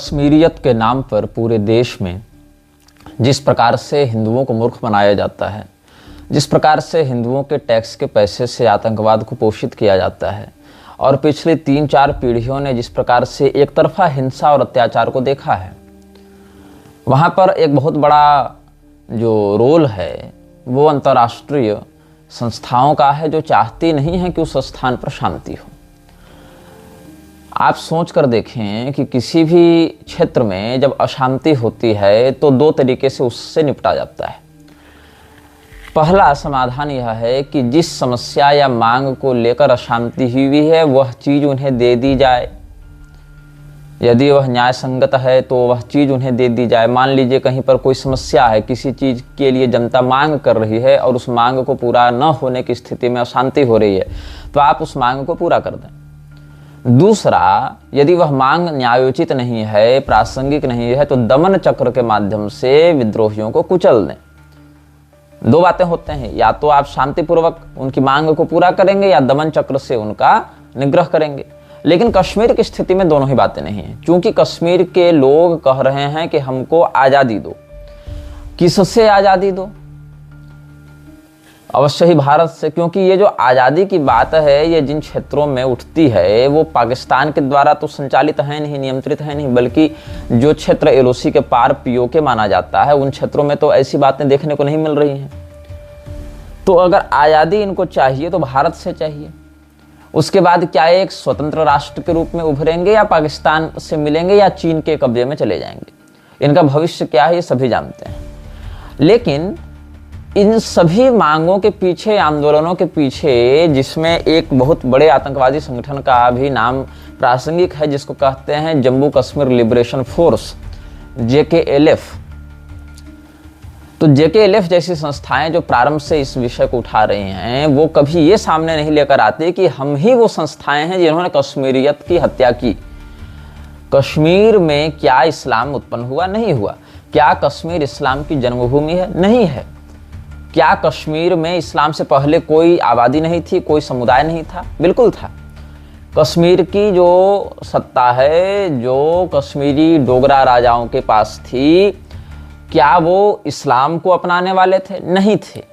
कश्मीरियत के नाम पर पूरे देश में जिस प्रकार से हिंदुओं को मूर्ख बनाया जाता है, जिस प्रकार से हिंदुओं के टैक्स के पैसे से आतंकवाद को पोषित किया जाता है और पिछली 3-4 पीढ़ियों ने जिस प्रकार से एक तरफा हिंसा और अत्याचार को देखा है, वहाँ पर एक बहुत बड़ा जो रोल है वो अंतर्राष्ट्रीय संस्थाओं का है, जो चाहती नहीं है कि उस स्थान पर शांति हो। आप सोच कर देखें कि किसी भी क्षेत्र में जब अशांति होती है तो 2 तरीके से उससे निपटा जाता है। पहला समाधान यह है कि जिस समस्या या मांग को लेकर अशांति हुई है वह चीज़ उन्हें दे दी जाए। यदि वह न्याय संगत है तो वह चीज़ उन्हें दे दी जाए। मान लीजिए कहीं पर कोई समस्या है, किसी चीज़ के लिए जनता मांग कर रही है और उस मांग को पूरा न होने की स्थिति में अशांति हो रही है, तो आप उस मांग को पूरा कर दें। दूसरा, यदि वह मांग न्यायोचित नहीं है, प्रासंगिक नहीं है, तो दमन चक्र के माध्यम से विद्रोहियों को कुचल दें। 2 बातें होते हैं, या तो आप शांतिपूर्वक उनकी मांग को पूरा करेंगे या दमन चक्र से उनका निग्रह करेंगे। लेकिन कश्मीर की स्थिति में दोनों ही बातें नहीं हैं, क्योंकि कश्मीर के लोग कह रहे हैं कि हमको आज़ादी दो। किससे आज़ादी दो? अवश्य ही भारत से, क्योंकि ये जो आज़ादी की बात है ये जिन क्षेत्रों में उठती है वो पाकिस्तान के द्वारा तो संचालित है नहीं, नियंत्रित है नहीं, बल्कि जो क्षेत्र एलओसी के पार पीओके माना जाता है उन क्षेत्रों में तो ऐसी बातें देखने को नहीं मिल रही हैं। तो अगर आज़ादी इनको चाहिए तो भारत से चाहिए। उसके बाद क्या एक स्वतंत्र राष्ट्र के रूप में उभरेंगे या पाकिस्तान से मिलेंगे या चीन के कब्जे में चले जाएंगे? इनका भविष्य क्या है ये सभी जानते हैं। लेकिन इन सभी मांगों के पीछे, आंदोलनों के पीछे, जिसमें एक बहुत बड़े आतंकवादी संगठन का भी नाम प्रासंगिक है, जिसको कहते हैं Jammu Kashmir liberation force, JKLF। तो JKLF जैसी संस्थाएं जो प्रारंभ से इस विषय को उठा रही हैं, वो कभी ये सामने नहीं लेकर आती कि हम ही वो संस्थाएं हैं जिन्होंने कश्मीरियत की हत्या की। कश्मीर में क्या इस्लाम उत्पन्न हुआ? नहीं हुआ। क्या कश्मीर इस्लाम की जन्मभूमि है? नहीं है। क्या कश्मीर में इस्लाम से पहले कोई आबादी नहीं थी, कोई समुदाय नहीं था? बिल्कुल था। कश्मीर की जो सत्ता है, जो कश्मीरी डोगरा राजाओं के पास थी, क्या वो इस्लाम को अपनाने वाले थे? नहीं थे।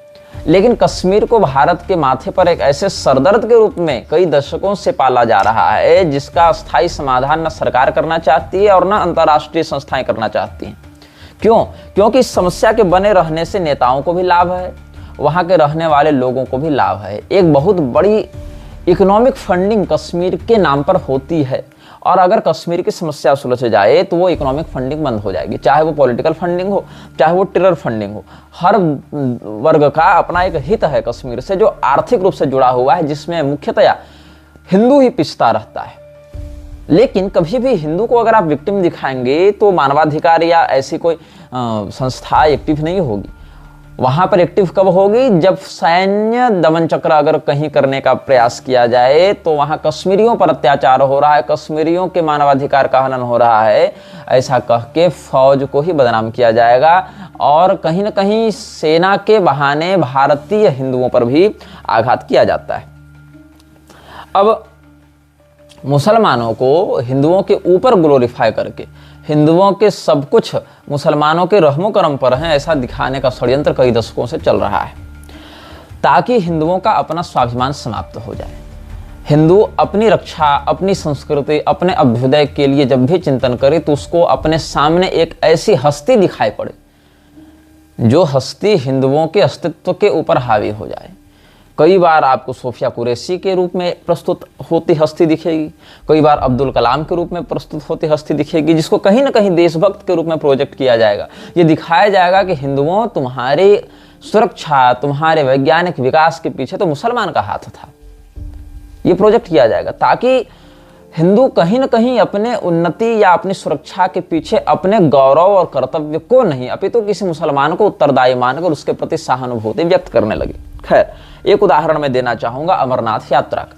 लेकिन कश्मीर को भारत के माथे पर एक ऐसे सरदर्द के रूप में कई दशकों से पाला जा रहा है जिसका स्थायी समाधान न सरकार करना चाहती है और न अंतर्राष्ट्रीय संस्थाएं करना चाहती हैं। क्यों? क्योंकि इस समस्या के बने रहने से नेताओं को भी लाभ है, वहाँ के रहने वाले लोगों को भी लाभ है। एक बहुत बड़ी इकोनॉमिक फंडिंग कश्मीर के नाम पर होती है, और अगर कश्मीर की समस्या सुलझ जाए तो वो इकोनॉमिक फंडिंग बंद हो जाएगी, चाहे वो पॉलिटिकल फंडिंग हो, चाहे वो टेरर फंडिंग हो। हर वर्ग का अपना एक हित है कश्मीर से, जो आर्थिक रूप से जुड़ा हुआ है, जिसमें मुख्यतया हिंदू ही पिसता रहता है। लेकिन कभी भी हिंदू को अगर आप विक्टिम दिखाएंगे तो मानवाधिकार या ऐसी कोई संस्था एक्टिव नहीं होगी। वहां पर एक्टिव कब होगी? जब सैन्य दमन चक्र अगर कहीं करने का प्रयास किया जाए तो वहां कश्मीरियों पर अत्याचार हो रहा है, कश्मीरियों के मानवाधिकार का हनन हो रहा है, ऐसा कह के फौज को ही बदनाम किया जाएगा और कहीं ना कहीं सेना के बहाने भारतीय हिंदुओं पर भी आघात किया जाता है। अब मुसलमानों को हिंदुओं के ऊपर ग्लोरीफाई करके, हिंदुओं के सब कुछ मुसलमानों के रहमो करम पर हैं, ऐसा दिखाने का षड्यंत्र कई दशकों से चल रहा है, ताकि हिंदुओं का अपना स्वाभिमान समाप्त हो जाए। हिंदू अपनी रक्षा, अपनी संस्कृति, अपने अभ्युदय के लिए जब भी चिंतन करे तो उसको अपने सामने एक ऐसी हस्ती दिखाई पड़े जो हस्ती हिंदुओं के अस्तित्व के ऊपर हावी हो जाए। कई बार आपको सोफिया कुरैशी के रूप में प्रस्तुत होती हस्ती दिखेगी, कई बार अब्दुल कलाम के रूप में प्रस्तुत होती हस्ती दिखेगी, जिसको कहीं ना कहीं देशभक्त के रूप में प्रोजेक्ट किया जाएगा। ये दिखाया जाएगा कि हिंदुओं, तुम्हारी सुरक्षा, तुम्हारे वैज्ञानिक विकास के पीछे तो मुसलमान का हाथ था। ये प्रोजेक्ट किया जाएगा ताकि हिंदू कहीं ना कहीं अपने उन्नति या अपनी सुरक्षा के पीछे अपने गौरव और कर्तव्य को नहीं, अपितु किसी मुसलमान को उत्तरदायी मानकर उसके प्रति सहानुभूति व्यक्त करने लगे। खैर, एक उदाहरण मैं देना चाहूंगा अमरनाथ यात्रा का।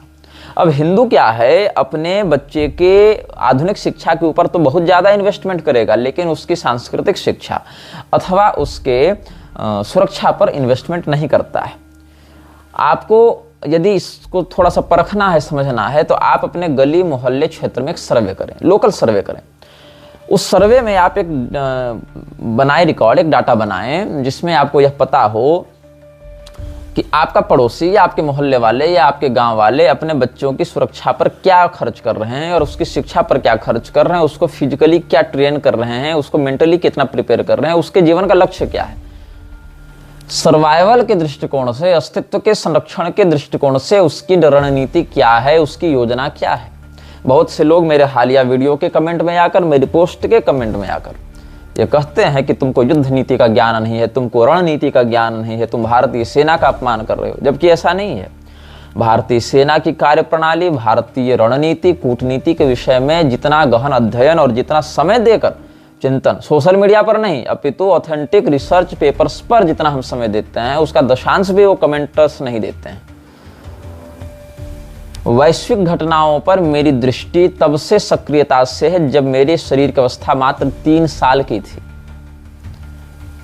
अब हिंदू क्या है, अपने बच्चे के आधुनिक शिक्षा के ऊपर तो बहुत ज्यादा इन्वेस्टमेंट करेगा, लेकिन उसकी सांस्कृतिक शिक्षा अथवा उसके सुरक्षा पर इन्वेस्टमेंट नहीं करता है। आपको यदि इसको थोड़ा सा परखना है, समझना है, तो आप अपने गली मोहल्ले क्षेत्र में एक सर्वे करें, लोकल सर्वे करें। उस सर्वे में आप एक बनाए रिकॉर्ड, एक डाटा बनाएं जिसमें आपको यह पता हो कि आपका पड़ोसी या आपके मोहल्ले वाले या आपके गांव वाले अपने बच्चों की सुरक्षा पर क्या खर्च कर रहे हैं और उसकी शिक्षा पर क्या खर्च कर रहे हैं, उसको फिजिकली क्या ट्रेन कर रहे हैं, उसको मेंटली कितना प्रिपेयर कर रहे हैं, उसके जीवन का लक्ष्य क्या है। सर्वाइवल के दृष्टिकोण से, अस्तित्व के संरक्षण के दृष्टिकोण से उसकी रणनीति क्या है, उसकी योजना क्या है। बहुत से लोग मेरे हालिया वीडियो के कमेंट में आकर, मेरी पोस्ट के कमेंट में आकर ये कहते हैं कि तुमको युद्ध नीति का ज्ञान नहीं है, तुमको रणनीति का ज्ञान नहीं है, तुम भारतीय सेना का अपमान कर रहे हो, जबकि ऐसा नहीं है। भारतीय सेना की कार्यप्रणाली, भारतीय रणनीति, कूटनीति के विषय में जितना गहन अध्ययन और जितना समय देकर चिंतन, सोशल मीडिया पर नहीं अपितु ऑथेंटिक रिसर्च पेपर्स पर जितना हम समय देते हैं, उसका दशांश भी वो कमेंटर्स नहीं देते हैं। वैश्विक घटनाओं पर मेरी दृष्टि तब से सक्रियता से है जब मेरे शरीर की अवस्था मात्र 3 साल की थी।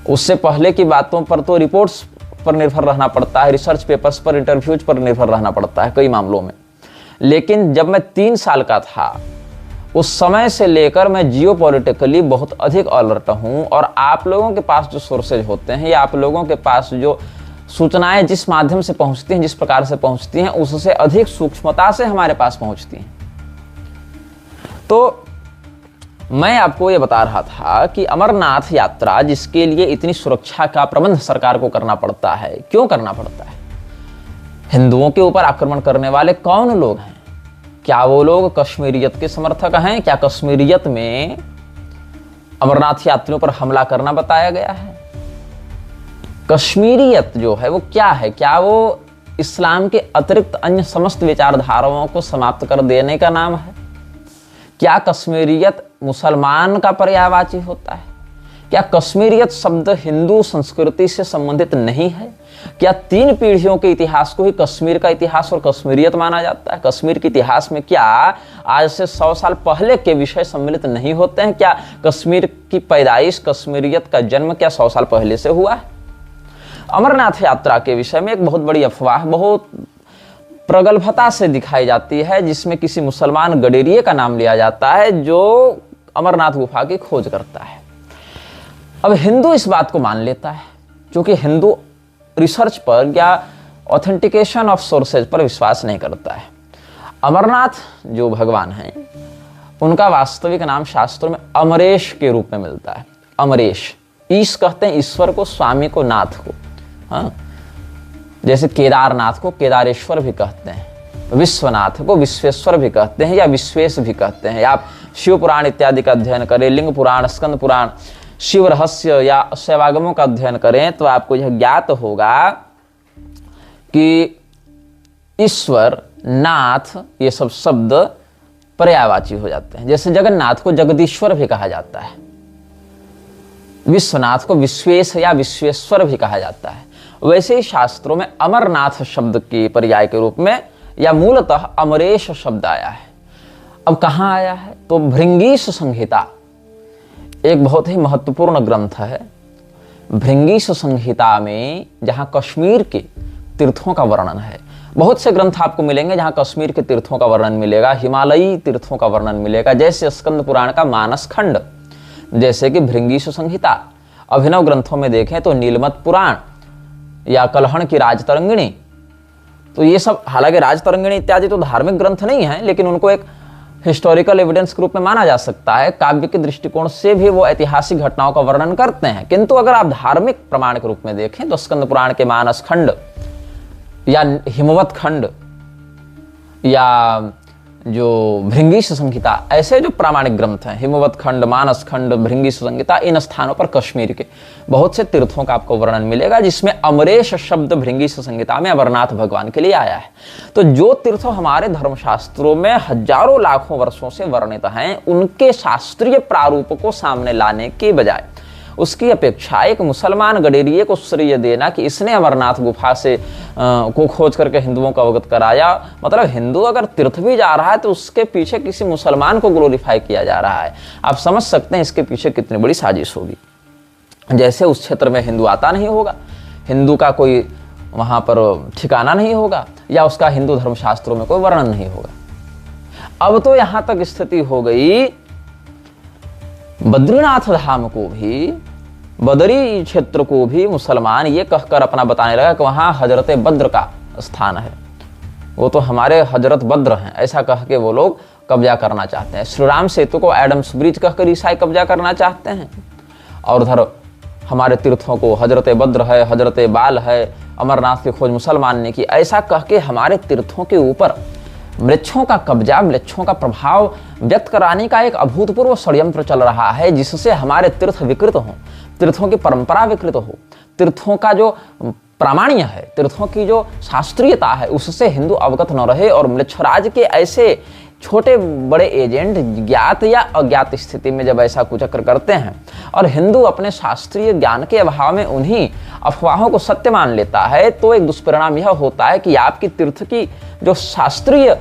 उससे पहले की बातों पर तो रिपोर्ट्स पर निर्भर रहना पड़ता है, रिसर्च पेपर्स पर, इंटरव्यूज पर निर्भर रहना पड़ता है कई मामलों में। लेकिन जब मैं 3 साल का था, उस समय से लेकर मैं जियोपॉलिटिकली बहुत अधिक अलर्ट हूं। और आप लोगों के पास जो सोर्सेज होते हैं या आप लोगों के पास जो सूचनाएं जिस माध्यम से पहुंचती हैं, जिस प्रकार से पहुंचती हैं, उससे अधिक सूक्ष्मता से हमारे पास पहुंचती हैं। तो मैं आपको यह बता रहा था कि अमरनाथ यात्रा, जिसके लिए इतनी सुरक्षा का प्रबंध सरकार को करना पड़ता है, क्यों करना पड़ता है? हिंदुओं के ऊपर आक्रमण करने वाले कौन लोग हैं? क्या वो लोग कश्मीरियत के समर्थक हैं? क्या कश्मीरियत में अमरनाथ यात्रियों पर हमला करना बताया गया है? कश्मीरियत जो है वो क्या है? क्या वो इस्लाम के अतिरिक्त अन्य समस्त विचारधाराओं को समाप्त कर देने का नाम है? क्या कश्मीरियत मुसलमान का पर्यायवाची होता है? क्या कश्मीरियत शब्द हिंदू संस्कृति से संबंधित नहीं है? क्या 3 पीढ़ियों के इतिहास को ही कश्मीर का इतिहास और कश्मीरियत माना जाता है? कश्मीर के इतिहास में क्या आज से 100 साल पहले के विषय सम्मिलित नहीं होते हैं? क्या कश्मीर की पैदाइश, कश्मीरियत का जन्म क्या 100 साल पहले से हुआ है? अमरनाथ यात्रा के विषय में एक बहुत बड़ी अफवाह बहुत प्रगल्भता से दिखाई जाती है, जिसमें किसी मुसलमान गडेरिये का नाम लिया जाता है जो अमरनाथ गुफा की खोज करता है। अब हिंदू इस बात को मान लेता है, क्योंकि हिंदू रिसर्च पर या ऑथेंटिकेशन ऑफ सोर्सेज पर विश्वास नहीं करता है। अमरनाथ जो भगवान हैं, उनका वास्तविक नाम शास्त्रों में अमरेश के रूप में मिलता है। अमरेश, ईश कहते हैं ईश्वर को, स्वामी को, नाथ को। हाँ, जैसे केदारनाथ को केदारेश्वर भी कहते हैं, विश्वनाथ को विश्वेश्वर भी कहते हैं या विश्वेश भी कहते हैं। आप शिव पुराण इत्यादि का अध्ययन करें, लिंग पुराण, स्कंद पुराण, शिव रहस्य या शैवागमों का अध्ययन करें, तो आपको यह ज्ञात होगा कि ईश्वर, नाथ, ये सब शब्द पर्यायवाची हो जाते हैं। जैसे जगन्नाथ को जगदीश्वर भी कहा जाता है, विश्वनाथ को विश्वेश या विश्वेश्वर भी कहा जाता है। वैसे ही शास्त्रों में अमरनाथ शब्द के पर्याय के रूप में या मूलतः अमरेश शब्द आया है। अब कहां आया है? तो भृंगीश संहिता एक बहुत ही महत्वपूर्ण ग्रंथ है। भृंगीश संहिता में जहां कश्मीर के तीर्थों का वर्णन है, बहुत से ग्रंथ आपको मिलेंगे जहां कश्मीर के तीर्थों का वर्णन मिलेगा, हिमालयी तीर्थों का वर्णन मिलेगा, जैसे स्कंद पुराण का मानस खंड, जैसे कि भृंगीश संहिता। अभिनव ग्रंथों में देखें तो नीलमत पुराण या कलहण की राजतरंगिणी, तो ये सब, हालांकि राजतरंगिणी इत्यादि तो धार्मिक ग्रंथ नहीं है, लेकिन उनको एक हिस्टोरिकल एविडेंस के रूप में माना जा सकता है। काव्य के दृष्टिकोण से भी वो ऐतिहासिक घटनाओं का वर्णन करते हैं। किंतु अगर आप धार्मिक प्रमाण के रूप में देखें तो स्कंद पुराण के मानस खंड या हिमवत खंड या जो भृंगीश संहिता, ऐसे जो प्रामाणिक ग्रंथ हैं, हिमवत खंड, मानस खंड, भृंगीश संहिता, इन स्थानों पर कश्मीर के बहुत से तीर्थों का आपको वर्णन मिलेगा, जिसमें अमरेश शब्द भृंगीश संहिता में अमरनाथ भगवान के लिए आया है। तो जो तीर्थ हमारे धर्मशास्त्रों में हजारों लाखों वर्षों से वर्णित हैं, उनके शास्त्रीय प्रारूप को सामने लाने के बजाय उसकी अपेक्षा एक मुसलमान गडेरिये को श्रेय देना कि इसने अमरनाथ गुफा से को खोज करके हिंदुओं को अवगत कराया, मतलब हिंदू अगर तीर्थ भी जा रहा है तो उसके पीछे किसी मुसलमान को ग्लोरीफाई किया जा रहा है। आप समझ सकते हैं इसके पीछे कितनी बड़ी साजिश होगी। जैसे उस क्षेत्र में हिंदू आता नहीं होगा, हिंदू का कोई वहां पर ठिकाना नहीं होगा या उसका हिंदू धर्मशास्त्रों में कोई वर्णन नहीं होगा। अब तो यहां तक स्थिति हो गई बद्रीनाथ धाम को भी, बदरी क्षेत्र को भी मुसलमान ये कहकर अपना बताने लगा कि वहां हजरत बद्र का स्थान है, वो तो हमारे हजरत बद्र हैं, ऐसा कह के वो लोग कब्जा करना चाहते हैं। श्री राम सेतु को एडम्स ब्रिज कहकर ईसाई कब्जा करना चाहते हैं, और उधर हमारे तीर्थों को हजरत बद्र है, हजरत बाल है, अमरनाथ की खोज मुसलमान ने की, ऐसा कह के हमारे तीर्थों के ऊपर वृक्षों का कब्जा, वृक्षों का प्रभाव व्यक्त कराने का एक अभूतपूर्व षड्यंत्र चल रहा है, जिससे हमारे तीर्थ विकृत हों, तीर्थों की परंपरा विकृत हो, तीर्थों का जो प्रामाण्य है, तीर्थों की जो शास्त्रीयता है, उससे हिंदू अवगत न रहे और म्लेच्छराज के ऐसे छोटे बड़े एजेंट ज्ञात या अज्ञात स्थिति में जब ऐसा कुचक्र करते हैं और हिंदू अपने शास्त्रीय ज्ञान के अभाव में उन्हीं अफवाहों को सत्य मान लेता है, तो एक दुष्परिणाम यह होता है कि आपकी तीर्थ की जो शास्त्रीय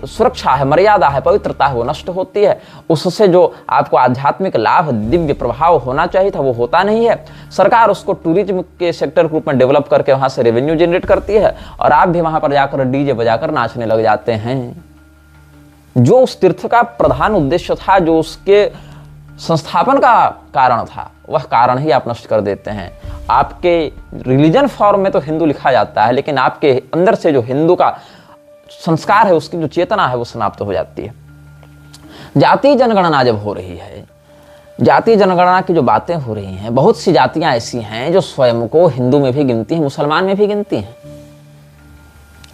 सुरक्षा है, मर्यादा है, पवित्रता है, वो नष्ट होती है। उससे जो आपको आध्यात्मिक लाभ, दिव्य प्रभाव होना चाहिए था, वो होता नहीं है। सरकार उसको टूरिज्म के सेक्टर के रूप में डेवलप करके वहां से रेवेन्यू जनरेट करती है और आप भी वहां पर जाकर डीजे बजाकर नाचने लग जाते हैं। जो उस तीर्थ का प्रधान उद्देश्य था, जो उसके संस्थापन का कारण था, वह कारण ही आप नष्ट कर देते हैं। आपके रिलीजन फॉर्म में तो हिंदू लिखा जाता है, लेकिन आपके अंदर से जो हिंदू का संस्कार है, उसकी जो चेतना है, वो समाप्त हो जाती है। जाति जनगणना जब हो रही है, जाति जनगणना की जो बातें हो रही हैं, बहुत सी जातियां ऐसी हैं जो स्वयं को हिंदू में भी गिनती हैं, मुसलमान में भी गिनती हैं।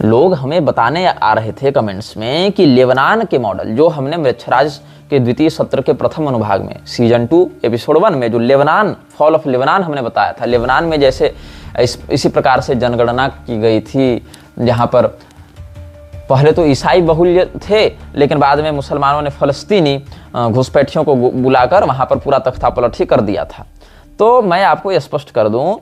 लोग हमें बताने आ रहे थे कमेंट्स में कि लेबनान के मॉडल, जो हमने म्लेच्छराज के द्वितीय सत्र के प्रथम अनुभाग में सीजन 2 एपिसोड 1 में जो लेबनान, फॉल ऑफ लेबनान हमने बताया था, लेबनान में जैसे इसी प्रकार से जनगणना की गई थी, जहां पर पहले तो ईसाई बहुल्य थे, लेकिन बाद में मुसलमानों ने फलस्तीनी घुसपैठियों को बुलाकर वहां पर पूरा तख्तापलट ही कर दिया था। तो मैं आपको यह स्पष्ट कर दूं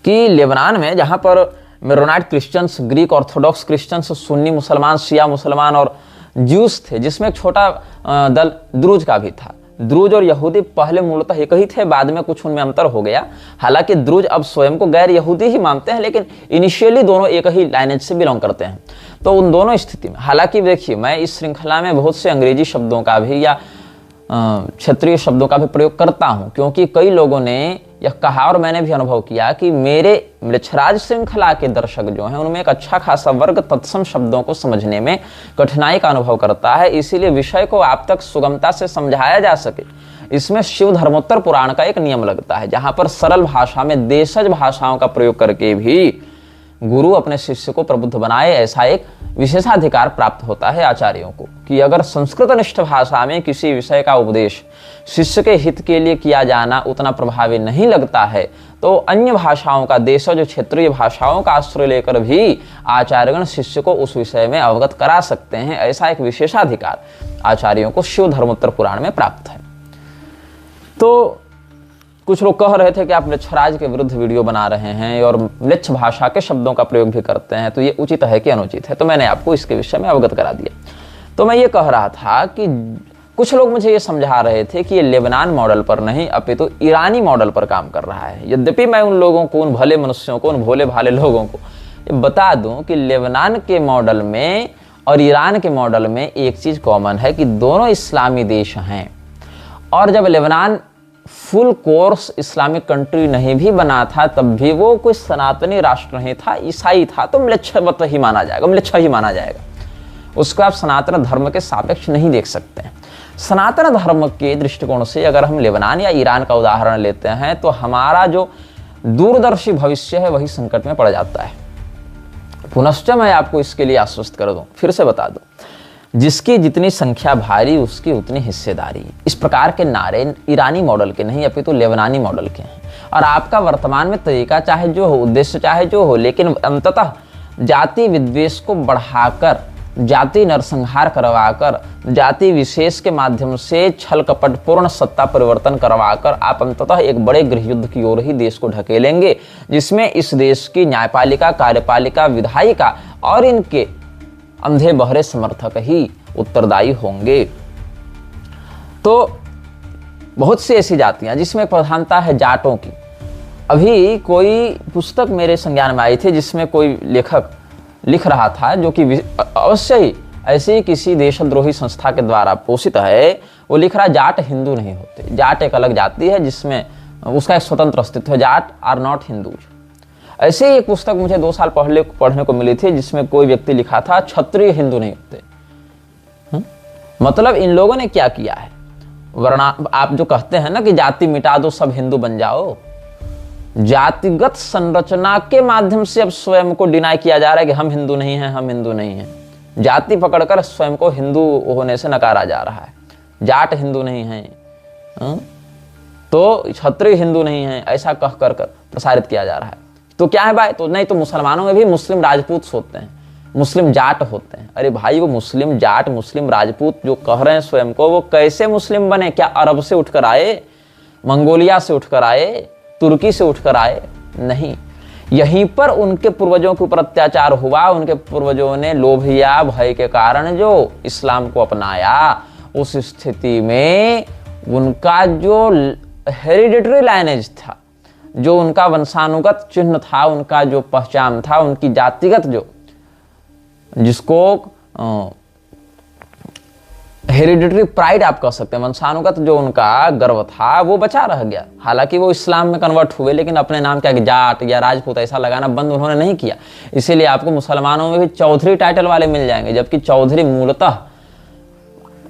कि लेबनान में जहां पर Maronite Christians, Greek Orthodox Christians, सुन्नी मुसलमान, शिया मुसलमान और ज्यूस थे, जिसमें एक छोटा दल द्रुज का भी था। द्रुज और यहूदी पहले मूलतः एक ही थे, बाद में कुछ उनमें अंतर हो गया। हालांकि द्रुज अब स्वयं को गैर यहूदी ही मानते हैं, लेकिन इनिशियली दोनों एक ही लाइनेज से बिलोंग करते हैं। तो उन दोनों स्थिति में, हालांकि देखिए, मैं इस श्रृंखला में बहुत से अंग्रेजी शब्दों का भी या क्षेत्रीय शब्दों का भी प्रयोग करता हूं, क्योंकि कई लोगों ने यह कहा और मैंने भी अनुभव किया कि मेरे म्लेच्छराज श्रृंखला के दर्शक जो हैं, उनमें एक अच्छा खासा वर्ग तत्सम शब्दों को समझने में कठिनाई का अनुभव करता है। इसीलिए विषय को आप तक सुगमता से समझाया जा सके, इसमें शिव धर्मोत्तर पुराण का एक नियम लगता है, जहां पर सरल भाषा में देशज भाषाओं का प्रयोग करके भी गुरु अपने शिष्य को प्रबुद्ध बनाए, ऐसा एक विशेषाधिकार प्राप्त होता है आचार्यों को कि अगर संस्कृत निष्ठ भाषा में किसी विषय का उपदेश शिष्य के हित के लिए किया जाना उतना प्रभावी नहीं लगता है, तो अन्य भाषाओं का, देशज क्षेत्रीय भाषाओं का आश्रय लेकर भी आचार्यगण शिष्य को उस विषय में अवगत करा सकते हैं। ऐसा एक विशेषाधिकार आचार्यों को शिव धर्मोत्तर पुराण में प्राप्त है। तो कुछ लोग कह रहे थे कि आप म्लेच्छराज के विरुद्ध वीडियो बना रहे हैं और म्लेच्छ भाषा के शब्दों का प्रयोग भी करते हैं, तो ये उचित है कि अनुचित है? तो मैंने आपको इसके विषय में अवगत करा दिया। तो मैं ये कह रहा था कि कुछ लोग मुझे ये समझा रहे थे कि ये लेबनान मॉडल पर नहीं, अपितु ईरानी मॉडल पर काम कर रहा है। यद्यपि मैं उन लोगों को, उन भले मनुष्यों को, उन भोले भाले लोगों को बता दूं कि लेबनान के मॉडल में और ईरान के मॉडल में एक चीज कॉमन है कि दोनों इस्लामी देश हैं। और जब Lebanon full course Islamic country नहीं भी बना था, तब भी वो कोई सनातनी राष्ट्र नहीं था, ईसाई था, तो म्लेच्छ ही माना जाएगा, म्लेच्छ ही माना जाएगा। उसको आप सनातन धर्म के सापेक्ष नहीं देख सकते हैं। सनातन धर्म के दृष्टिकोण से अगर हम लेबनान या ईरान का उदाहरण लेते हैं, तो हमारा जो दूरदर्शी भविष्य है वही संकट में पड़ जाता है। पुनश्च मैं आपको इसके लिए आश्वस्त कर दूं, फिर से बता दूं, जिसकी जितनी संख्या भारी उसकी उतनी हिस्सेदारी, इस प्रकार के नारे ईरानी मॉडल के नहीं, अपितु लेबनानी मॉडल के हैं। और आपका वर्तमान में तरीका चाहे जो हो, उद्देश्य चाहे जो हो, लेकिन अंततः जाति विद्वेष को बढ़ाकर, जाति नरसंहार करवाकर, जाति विशेष के माध्यम से छल कपट पूर्ण सत्ता परिवर्तन करवाकर आप अंततः एक बड़े गृहयुद्ध की ओर ही देश को ढकेलेंगे, जिसमें इस देश की न्यायपालिका, कार्यपालिका, विधायिका और इनके अंधे बहरे समर्थक ही उत्तरदायी होंगे। तो बहुत सी ऐसी जातियां जिसमें प्रधानता है जाटों की। अभी कोई पुस्तक मेरे संज्ञान में आई थी जिसमें कोई लेखक लिख रहा था, जो कि अवश्य ही ऐसे ही किसी देशद्रोही संस्था के द्वारा पोषित है, वो लिख रहा है जाट हिंदू नहीं होते, जाट एक अलग जाति है जिसमें उसका एक स्वतंत्र अस्तित्व है, जाट आर नॉट हिंदूज। ऐसे ही एक पुस्तक मुझे 2 साल पहले पढ़ने को मिली थी जिसमें कोई व्यक्ति लिखा था क्षत्रिय हिंदू नहीं होते। मतलब इन लोगों ने क्या किया है, वरना आप जो कहते हैं ना कि जाति मिटा दो सब हिंदू बन जाओ, जातिगत संरचना के माध्यम से अब स्वयं को डिनाई किया जा रहा है कि हम हिंदू नहीं हैं, हम हिंदू नहीं हैं। जाति पकड़कर स्वयं को हिंदू होने से नकारा जा रहा है। जाट हिंदू नहीं है तो क्षत्रिय हिंदू नहीं है, ऐसा कह कर प्रसारित किया जा रहा है। तो क्या है भाई, तो नहीं तो मुसलमानों में भी मुस्लिम राजपूत होते हैं, मुस्लिम जाट होते हैं। अरे भाई वो मुस्लिम जाट मुस्लिम राजपूत जो कह रहे हैं स्वयं को, वो कैसे मुस्लिम बने? क्या अरब से उठकर आए, मंगोलिया से उठकर आए, तुर्की से उठकर आए? नहीं, यहीं पर उनके पूर्वजों के ऊपर अत्याचार हुआ। उनके पूर्वजों ने लोभ या भय के कारण जो इस्लाम को अपनाया, उस स्थिति में उनका जो हेरिडिटरी लाइनेज था, जो उनका वंशानुगत चिन्ह था, उनका जो पहचान था, उनकी जातिगत जो जिसको हेरिडिटरी प्राइड आप कह सकते हैं, वंशानुगत जो उनका गर्व था वो बचा रह गया। हालांकि वो इस्लाम में कन्वर्ट हुए लेकिन अपने नाम क्या कि जाट या राजपूत ऐसा लगाना बंद उन्होंने नहीं किया। इसीलिए आपको मुसलमानों में भी चौधरी टाइटल वाले मिल जाएंगे, जबकि चौधरी मूलतः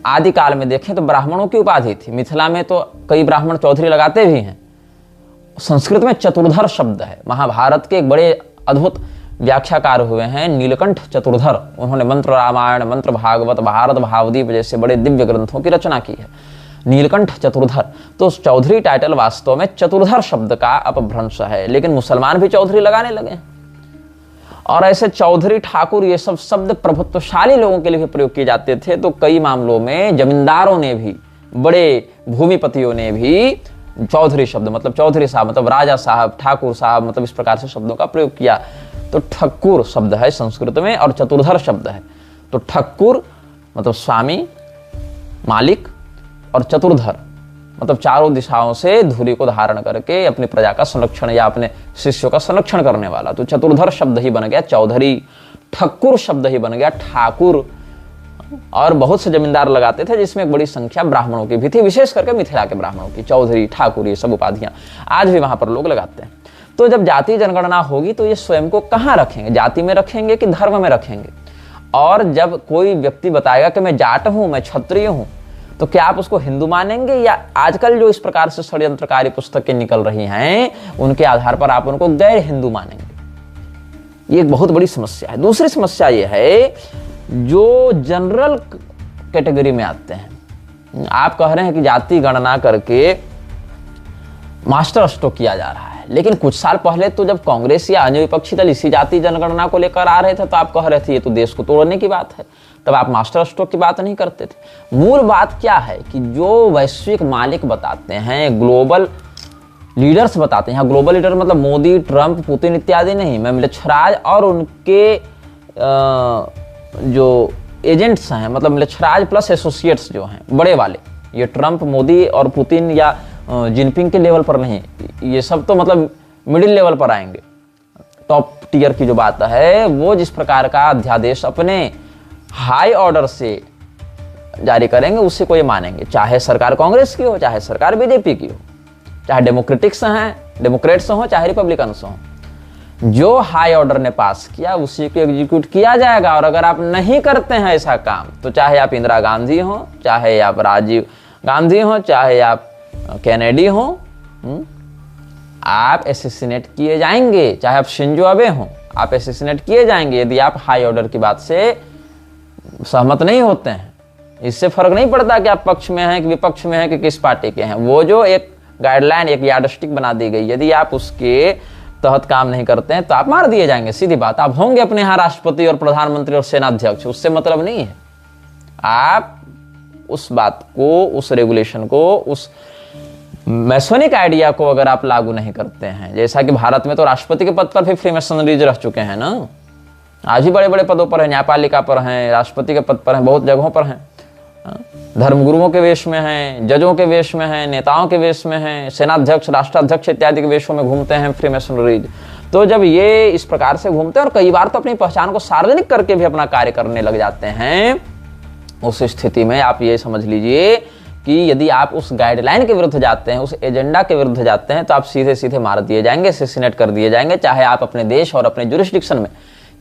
आदिकाल में देखें तो ब्राह्मणों की उपाधि थी। मिथिला में तो कई ब्राह्मण चौधरी लगाते भी हैं। संस्कृत में चतुर्धर शब्द है। महाभारत के एक बड़े अद्भुत व्याख्याकार हुए हैं नीलकंठ चतुर्धर। उन्होंने मंत्र रामायण, मंत्र भागवत, भारत भावदीप जैसे बड़े दिव्य ग्रंथों की रचना की है। नीलकंठ चतुर्धर, तो चौधरी टाइटल वास्तव में चतुर्धर शब्द का अपभ्रंश है, लेकिन मुसलमान भी चौधरी लगाने लगे। और ऐसे चौधरी ठाकुर ये सब शब्द प्रभुत्वशाली लोगों के लिए भी प्रयोग किए जाते थे। तो कई मामलों में जमींदारों ने भी, बड़े भूमिपतियों ने भी चौधरी शब्द मतलब चौधरी साहब मतलब राजा साहब, ठाकुर साहब मतलब इस प्रकार से शब्दों का प्रयोग किया। तो ठक्कुर शब्द है संस्कृत में और चतुर्धर शब्द है। तो ठक्कुर मतलब स्वामी, मालिक, और चतुर्धर मतलब चारों दिशाओं से धूलि को धारण करके अपनी प्रजा का संरक्षण या अपने शिष्यों का संरक्षण करने वाला। तो चतुर्धर शब्द ही बन गया चौधरी, ठक्कुर शब्द ही बन गया ठाकुर। और बहुत से जमींदार लगाते थे जिसमें एक बड़ी संख्या ब्राह्मणों की भी थी, विशेष करके मिथिला के ब्राह्मणों की। चौधरी, ठाकुर ये सब उपाधियां आज भी वहां पर लोग लगाते हैं। तो जब जाति जनगणना होगी तो ये स्वयं को कहाँ रखेंगे, जाति में रखेंगे कि धर्म में रखेंगे? और जब कोई व्यक्ति बताएगा कि मैं जाट हूं, मैं क्षत्रिय हूं, तो क्या आप उसको हिंदू मानेंगे? या आजकल जो इस प्रकार से षड्यंत्रकारी पुस्तकें निकल रही हैं उनके आधार पर आप उनको गैर हिंदू मानेंगे? ये एक बहुत बड़ी समस्या है। दूसरी समस्या ये है जो जनरल कैटेगरी में आते हैं। आप कह रहे हैं कि जाति गणना करके मास्टर स्ट्रोक किया जा रहा है, लेकिन कुछ साल पहले तो जब कांग्रेस या अन्य विपक्षी दल इसी जाति जनगणना को लेकर आ रहे थे तो आप कह रहे थे ये तो देश को तोड़ने की बात है। तब आप मास्टर स्ट्रोक की बात नहीं करते थे। मूल बात क्या है कि जो वैश्विक मालिक बताते हैं, ग्लोबल लीडर्स बताते हैं, यहाँ ग्लोबल लीडर मतलब मोदी, ट्रंप, पुतिन इत्यादि नहीं, मैं मिलच्छराज और उनके जो एजेंट्स हैं मतलब मिलच्छराज प्लस एसोसिएट्स जो हैं बड़े वाले, ये ट्रंप, मोदी और पुतिन या जिनपिंग के लेवल पर नहीं, ये सब तो मतलब मिडिल लेवल पर आएंगे। टॉप टीयर की जो बात है वो जिस प्रकार का अध्यादेश अपने हाई ऑर्डर से जारी करेंगे उसी को ये मानेंगे, चाहे सरकार कांग्रेस की हो, चाहे सरकार बीजेपी की हो, चाहे डेमोक्रेट्स हो, चाहे रिपब्लिकन्स हो। जो हाई ऑर्डर ने पास किया उसी को एग्जीक्यूट किया जाएगा। और अगर आप नहीं करते हैं ऐसा काम तो चाहे आप इंदिरा गांधी हो, चाहे आप राजीव गांधी हो, चाहे आप कैनेडी हो, आप एसेसिनेट किए जाएंगे। चाहे आप शिंजो अबे हो, आप एसेसिनेट किए जाएंगे यदि आप हाई ऑर्डर की बात से सहमत नहीं होते हैं। इससे फर्क नहीं पड़ता कि आप पक्ष में हैं कि विपक्ष में हैं कि किस पार्टी के हैं। वो जो एक गाइडलाइन, एक यार्डस्टिक बना दी गई, यदि आप उसके तहत काम नहीं करते हैं तो आप मार दिए जाएंगे। सीधी बात, आप होंगे अपने यहाँ राष्ट्रपति और प्रधानमंत्री और सेनाध्यक्ष, उससे मतलब नहीं है। आप उस बात को, उस रेगुलेशन को, उस मैसोनिक आइडिया को अगर आप लागू नहीं करते हैं, जैसा कि भारत में तो राष्ट्रपति के पद पर भी फ्रीमेसनरीज रह चुके हैं ना, आज भी बड़े बड़े पदों पर हैं, न्यायपालिका पर हैं, राष्ट्रपति के पद पर हैं, बहुत जगहों पर हैं, धर्मगुरुओं के वेश में हैं, जजों के वेश में हैं, नेताओं के वेश में हैं, सेनाध्यक्ष, राष्ट्राध्यक्ष इत्यादि के वेशों में घूमते हैं फ्रीमेसनरीज। तो जब ये इस प्रकार से घूमते हैं और कई बार तो अपनी पहचान को सार्वजनिक करके भी अपना कार्य करने लग जाते हैं, उस स्थिति में आप ये समझ लीजिए कि यदि आप उस गाइडलाइन के विरुद्ध जाते हैं, उस एजेंडा के विरुद्ध जाते हैं, तो आप सीधे सीधे मार दिए जाएंगे, असैसिनेट कर दिए जाएंगे, चाहे आप अपने देश और अपने जुरिस्डिक्शन में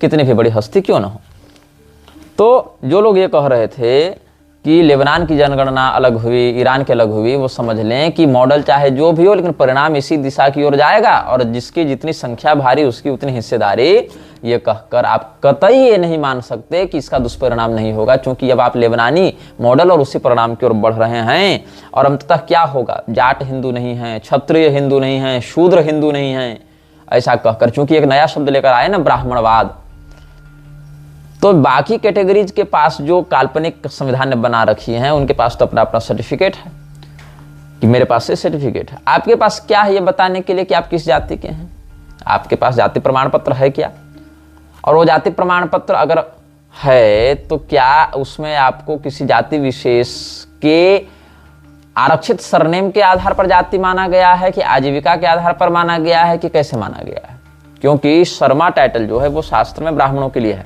कितनी भी बड़ी हस्ती क्यों ना हो। तो जो लोग ये कह रहे थे कि लेबनान की जनगणना अलग हुई, ईरान की अलग हुई, वो समझ लें कि मॉडल चाहे जो भी हो, लेकिन परिणाम इसी दिशा की ओर जाएगा, और जिसकी जितनी संख्या भारी उसकी उतनी हिस्सेदारी। ये कहकर आप कतई ये नहीं मान सकते कि इसका दुष्परिणाम नहीं होगा, क्योंकि अब आप लेबनानी मॉडल और उसी परिणाम की ओर बढ़ रहे हैं। और अंततः क्या होगा, जाट हिंदू नहीं है, क्षत्रिय हिंदू नहीं है, शूद्र हिंदू नहीं है, ऐसा कहकर, चूंकि एक नया शब्द लेकर आए ना, ब्राह्मणवाद, तो बाकी कैटेगरीज के पास जो काल्पनिक संविधान ने बना रखी हैं, उनके पास तो अपना अपना सर्टिफिकेट है कि मेरे पास से सर्टिफिकेट है। आपके पास क्या है ये बताने के लिए कि आप किस जाति के हैं? आपके पास जाति प्रमाण पत्र है क्या? और वो जाति प्रमाण पत्र अगर है तो क्या उसमें आपको किसी जाति विशेष के आरक्षित सरनेम के आधार पर जाति माना गया है कि आजीविका के आधार पर माना गया है कि कैसे माना गया है? क्योंकि शर्मा टाइटल जो है वो शास्त्र में ब्राह्मणों के लिए है,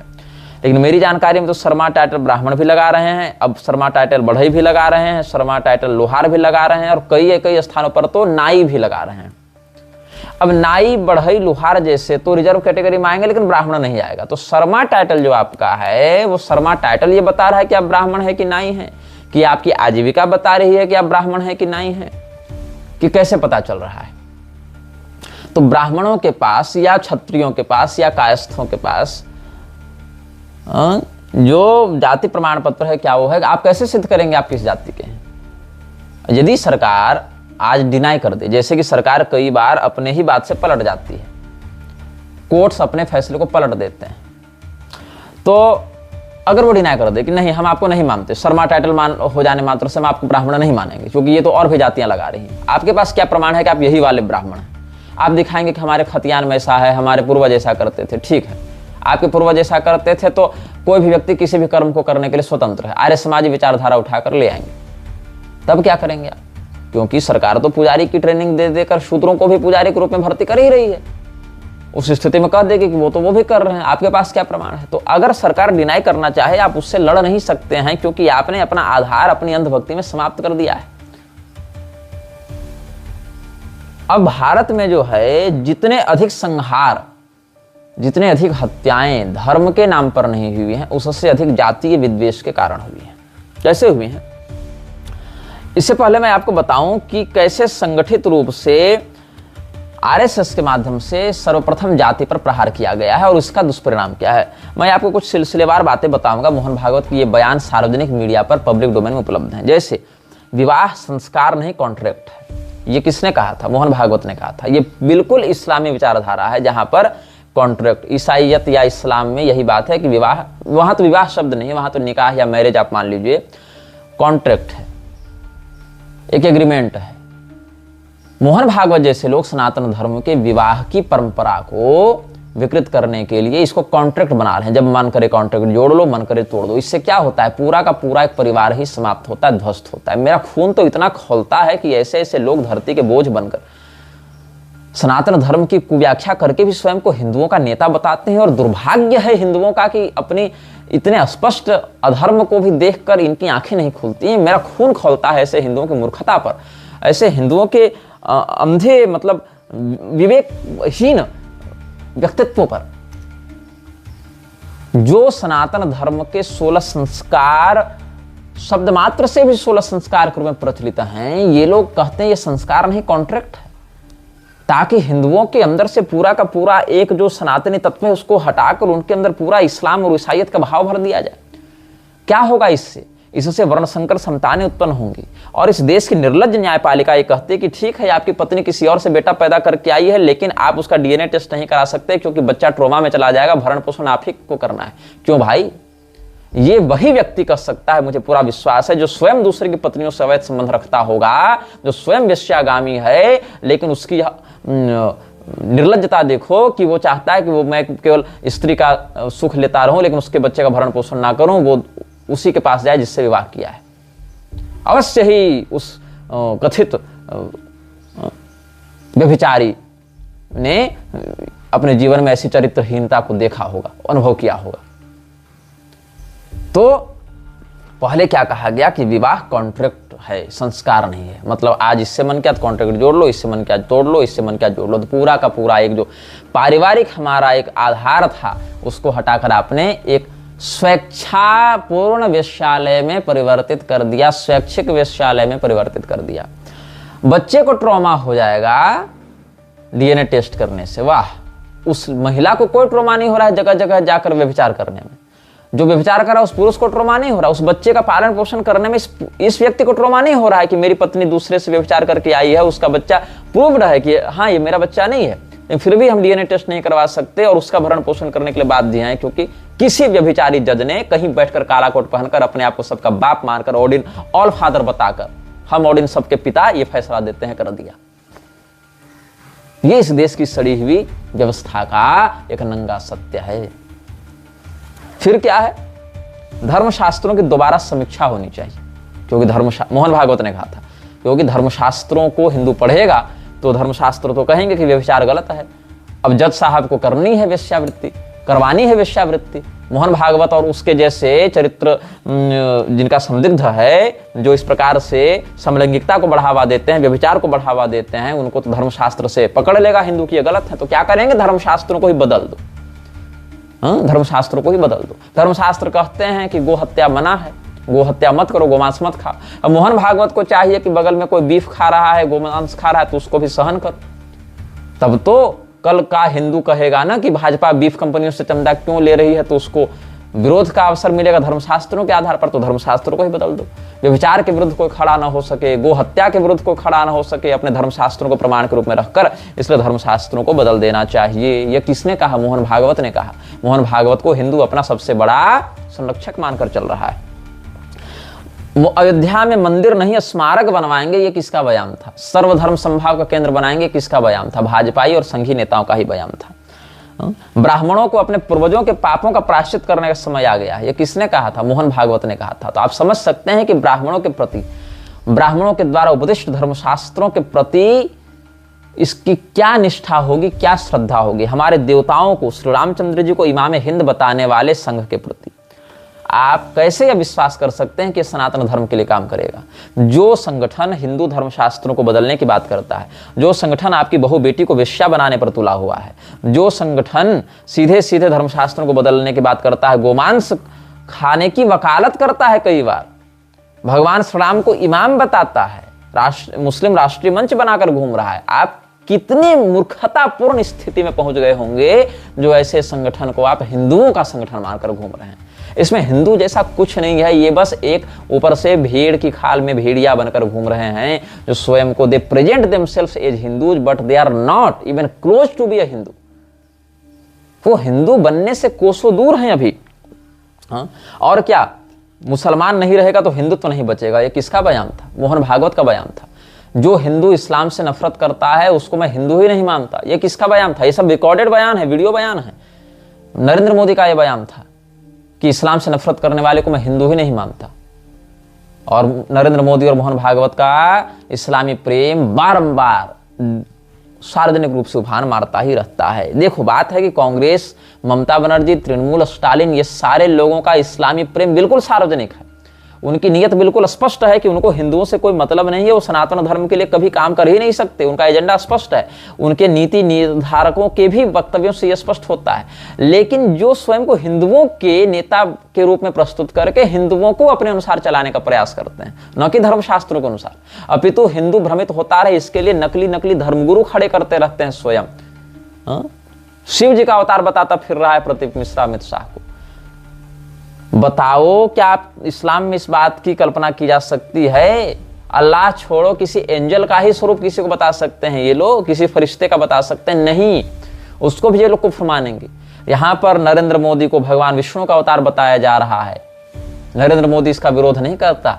लेकिन मेरी जानकारी में तो शर्मा टाइटल ब्राह्मण भी लगा रहे हैं, अब शर्मा टाइटल बढ़ई भी लगा रहे हैं, शर्मा टाइटल लोहार भी लगा रहे हैं, और कई स्थानों पर तो नाई भी लगा रहे हैं। अब नाई, बढ़ई, लोहार जैसे तो रिजर्व कैटेगरी में आएंगे, लेकिन ब्राह्मण नहीं आएगा। तो शर्मा टाइटल जो आपका है, वो शर्मा टाइटल ये बता रहा है कि आप ब्राह्मण है कि नाई है, कि आपकी आजीविका बता रही है कि आप ब्राह्मण है कि नाई है, कि कैसे पता चल रहा है? तो ब्राह्मणों के पास या क्षत्रियों के पास या कायस्थों के पास जो जाति प्रमाण पत्र है, क्या वो है? आप कैसे सिद्ध करेंगे आप किस जाति के हैं? यदि सरकार आज डिनाई कर दे, जैसे कि सरकार कई बार अपने ही बात से पलट जाती है, कोर्ट्स अपने फैसले को पलट देते हैं, तो अगर वो डिनाई कर दे कि नहीं, हम आपको नहीं मानते, शर्मा टाइटल मान हो जाने मात्र से हम आपको ब्राह्मण नहीं मानेंगे, क्योंकि ये तो और भी जातियां लगा रही हैं, आपके पास क्या प्रमाण है कि आप यही वाले ब्राह्मण हैं? आप दिखाएंगे कि हमारे खतियान में ऐसा है, हमारे पूर्वज ऐसा करते थे। ठीक है, आपके पूर्वज ऐसा करते थे तो कोई भी व्यक्ति किसी भी कर्म को करने के लिए स्वतंत्र है, आर्य समाजी विचारधारा उठाकर ले आएंगे, तब क्या करेंगे आप? क्योंकि सरकार तो पुजारी की ट्रेनिंग दे देकर शूद्रों को भी पुजारी के रूप में भर्ती कर ही रही है, उस स्थिति में कह देगी कि वो भी कर रहे हैं, आपके पास क्या प्रमाण है? तो अगर सरकार डिनाई करना चाहे, आप उससे लड़ नहीं सकते हैं, क्योंकि आपने अपना आधार अपनी अंधभक्ति में समाप्त कर दिया है। अब भारत में जो है, जितने अधिक संहार, जितने अधिक हत्याएं धर्म के नाम पर नहीं हुई हैं, उससे अधिक जातीय विद्वेष के कारण हुई हैं। कैसे हुई हैं? इससे पहले मैं आपको बताऊं कि कैसे संगठित रूप से आरएसएस के माध्यम से सर्वप्रथम जाति पर प्रहार किया गया है और इसका दुष्परिणाम क्या है। मैं आपको कुछ सिलसिलेवार बातें बताऊंगा। मोहन भागवत की ये बयान सार्वजनिक मीडिया पर पब्लिक डोमेन में उपलब्ध हैं। जैसे विवाह संस्कार नहीं कॉन्ट्रैक्ट है, ये किसने कहा था? मोहन भागवत ने कहा था। ये बिल्कुल इस्लामी विचारधारा है, जहां पर कॉन्ट्रैक्ट, ईसाइयत या इस्लाम में यही बात है कि विवाह, वहां तो विवाह शब्द नहीं है, वहां तो निकाह या मैरिज आप मान लीजिए, कॉन्ट्रैक्ट है, एक एग्रीमेंट है। मोहन भागवत जैसे लोग सनातन धर्म के विवाह की परंपरा को विकृत करने के लिए इसको कॉन्ट्रैक्ट बना रहे हैं। जब मन करे कॉन्ट्रैक्ट जोड़ लो, मन करे तोड़ दो। इससे क्या होता है? पूरा का पूरा एक परिवार ही समाप्त होता है, ध्वस्त होता है। मेरा खून तो इतना खौलता है कि ऐसे ऐसे लोग धरती के बोझ बनकर सनातन धर्म की कुव्याख्या करके भी स्वयं को हिंदुओं का नेता बताते हैं। और दुर्भाग्य है हिंदुओं का कि अपनी इतने स्पष्ट अधर्म को भी देखकर इनकी आंखें नहीं खुलती हैं। मेरा खून खौलता है ऐसे हिंदुओं की मूर्खता पर, ऐसे हिंदुओं के अंधे, मतलब विवेकहीन व्यक्तित्व पर, जो सनातन धर्म के 16 संस्कार, शब्द मात्र से भी 16 संस्कार के रूप में प्रचलित हैं। ये लोग कहते हैं ये संस्कार नहीं कॉन्ट्रैक्ट है, ताकि हिंदुओं के अंदर से पूरा का पूरा एक जो सनातनी तत्व है उसको हटाकर उनके अंदर पूरा इस्लाम और ईसाइयत का भाव भर दिया जाए। क्या होगा इससे? इससे वर्ण संकर संतानें उत्पन्न होंगी। और इस देश की निर्लज्ज न्यायपालिका ये कहती है कि ठीक है, आपकी पत्नी किसी और से बेटा पैदा करके आई है, लेकिन आप उसका डीएनए टेस्ट नहीं करा सकते क्योंकि बच्चा ट्रोमा में चला जाएगा, भरण पोषण आप ही को करना है। क्यों भाई? ये वही व्यक्ति कर सकता है, मुझे पूरा विश्वास है, जो स्वयं दूसरे की पत्नियों से अवैध संबंध रखता होगा, जो स्वयं वेश्यागामी है, लेकिन उसकी निर्लज्जता देखो कि वो चाहता है कि वो मैं केवल स्त्री का सुख लेता रहूं, लेकिन उसके बच्चे का भरण पोषण ना करूं, वो उसी के पास जाए जिससे विवाह किया है। अवश्य ही उस कथित व्यभिचारी ने अपने जीवन में ऐसी चरित्रहीनता को देखा होगा, अनुभव किया होगा। तो पहले क्या कहा गया कि विवाह कॉन्ट्रैक्ट है, संस्कार नहीं है। मतलब आज इससे मन किया तो कॉन्ट्रैक्ट जोड़ लो, इससे मन किया तोड़ लो, इससे मन किया जोड़ लो, तो पूरा का पूरा एक जो पारिवारिक हमारा एक आधार था उसको हटाकर आपने एक स्वेच्छापूर्ण वेश्यालय में परिवर्तित कर दिया, स्वैच्छिक वेश्यालय में परिवर्तित कर दिया। बच्चे को ट्रॉमा हो जाएगा डीएनए टेस्ट करने से, वाह, उस महिला को कोई ट्रॉमा नहीं हो रहा है जगह जगह जाकर व्यभिचार करने में। जो व्यभिचार कर रहा है उस पुरुष को ट्रॉमा नहीं हो रहा, उस बच्चे का पालन पोषण करने में इस व्यक्ति को ट्रॉमा नहीं हो रहा है कि मेरी पत्नी दूसरे से व्यभिचार करके आई है, उसका बच्चा प्रूव्ड है कि हाँ ये मेरा बच्चा नहीं है, लेकिन फिर भी हम डीएनए टेस्ट नहीं करवा सकते और उसका भरण पोषण करने के लिए बाध्य हैं, क्योंकि किसी व्यभिचारी जज ने कहीं बैठकर काला कोट पहनकर अपने आप को सबका बाप मानकर ओडिन ऑल फादर बताकर हम ओडिन सबके पिता ये फैसला देते हैं कर दिया। ये इस देश की सड़ी हुई व्यवस्था का एक नंगा सत्य है। फिर क्या है, धर्मशास्त्रों की दोबारा समीक्षा होनी चाहिए, क्योंकि मोहन भागवत ने कहा था क्योंकि धर्मशास्त्रों को हिंदू पढ़ेगा तो धर्मशास्त्र तो कहेंगे कि व्यभिचार गलत है। अब जज साहब को करनी है वेश्यावृत्ति, करवानी है वेश्यावृत्ति। मोहन भागवत और उसके जैसे चरित्र जिनका संदिग्ध है, जो इस प्रकार से समलैंगिकता को बढ़ावा देते हैं, व्यभिचार को बढ़ावा देते हैं, उनको तो धर्मशास्त्र से पकड़ लेगा हिंदू की ये गलत है। तो क्या करेंगे, धर्मशास्त्रों को ही बदल दो, धर्मशास्त्रों को ही बदल दो। धर्मशास्त्र कहते हैं कि गो हत्या मना है, गो हत्या मत करो, गोमांस मत खाओ। अब मोहन भागवत को चाहिए कि बगल में कोई बीफ खा रहा है, गोमांस खा रहा है, तो उसको भी सहन करो। तब तो कल का हिंदू कहेगा ना कि भाजपा बीफ कंपनियों से चंदा क्यों ले रही है, तो उसको विरोध का अवसर मिलेगा धर्मशास्त्रों के आधार पर। तो धर्मशास्त्रों को ही बदल दो। व्यभिचार के विरुद्ध कोई खड़ा ना हो सके, गो हत्या के विरुद्ध कोई खड़ा ना हो सके अपने धर्मशास्त्रों को प्रमाण के रूप में रखकर, इसलिए धर्मशास्त्रों को बदल देना चाहिए। यह किसने कहा, मोहन भागवत ने कहा। मोहन भागवत को हिंदू अपना सबसे बड़ा संरक्षक मानकर चल रहा है। अयोध्या में मंदिर नहीं स्मारक बनवाएंगे, ये किसका बयान था। सर्वधर्म संभाव का केंद्र बनाएंगे, किसका बयान था, भाजपाई और संघी नेताओं का ही बयान था। ब्राह्मणों को अपने पूर्वजों के पापों का प्रायश्चित करने का समय आ गया, ये किसने कहा था, मोहन भागवत ने कहा था। तो आप समझ सकते हैं कि ब्राह्मणों के प्रति, ब्राह्मणों के द्वारा उपदिष्ट धर्मशास्त्रों के प्रति इसकी क्या निष्ठा होगी, क्या श्रद्धा होगी। हमारे देवताओं को, श्री रामचंद्र जी को इमाम हिंद बताने वाले संघ के प्रति आप कैसे यह विश्वास कर सकते हैं कि सनातन धर्म के लिए काम करेगा। जो संगठन हिंदू धर्मशास्त्रों को बदलने की बात करता है, जो संगठन आपकी बहू बेटी को वेश्या बनाने पर तुला हुआ है, जो संगठन सीधे सीधे धर्मशास्त्रों को बदलने की बात करता है, गोमांस खाने की वकालत करता है, कई बार भगवान श्री राम को इमाम बताता है, मुस्लिम राष्ट्रीय मंच बनाकर घूम रहा है, आप कितनी मूर्खतापूर्ण स्थिति में पहुंच गए होंगे जो ऐसे संगठन को आप हिंदुओं का संगठन मानकर घूम रहे हैं। इसमें हिंदू जैसा कुछ नहीं है, ये बस एक ऊपर से भेड़ की खाल में भेड़िया बनकर घूम रहे हैं, जो स्वयं को they present themselves as Hindus but they are not even close to be a Hindu. वो हिंदू बनने से कोसों दूर हैं अभी। हाँ, और क्या, मुसलमान नहीं रहेगा तो हिंदुत्व नहीं बचेगा, ये किसका बयान था, मोहन भागवत का बयान था। जो हिंदू इस्लाम से नफरत करता है उसको मैं हिंदू ही नहीं मानता, ये किसका बयान था। ये सब रिकॉर्डेड बयान है, वीडियो बयान है। नरेंद्र मोदी का यह बयान था कि इस्लाम से नफरत करने वाले को मैं हिंदू ही नहीं मानता। और नरेंद्र मोदी और मोहन भागवत का इस्लामी प्रेम बारंबार सार्वजनिक रूप से उफान मारता ही रहता है। देखो, बात है कि कांग्रेस, ममता बनर्जी, तृणमूल, स्टालिन, ये सारे लोगों का इस्लामी प्रेम बिल्कुल सार्वजनिक है। उनकी नीयत बिल्कुल स्पष्ट है कि उनको हिंदुओं से कोई मतलब नहीं है, वो सनातन धर्म के लिए कभी काम कर ही नहीं सकते, उनका एजेंडा स्पष्ट है। उनके नीति निर्धारकों के भी वक्तव्यों से यह स्पष्ट होता है। लेकिन जो स्वयं को हिंदुओं के नेता के रूप में प्रस्तुत करके हिंदुओं को अपने अनुसार चलाने का प्रयास करते हैं, न कि धर्मशास्त्रों के अनुसार, अपितु हिंदू भ्रमित होता रहे इसके लिए नकली नकली धर्मगुरु खड़े करते रहते हैं स्वयं। शिव जी का अवतार बताता फिर रहा है प्रदीप मिश्रा अमित शाह को। बताओ, क्या आप इस्लाम में इस बात की कल्पना की जा सकती है, अल्लाह छोड़ो किसी एंजल का ही स्वरूप किसी को बता सकते हैं ये लोग, किसी फरिश्ते का बता सकते हैं नहीं, उसको भी ये लोग कुफ्र मानेंगे। यहां पर नरेंद्र मोदी को भगवान विष्णु का अवतार बताया जा रहा है, नरेंद्र मोदी इसका विरोध नहीं करता,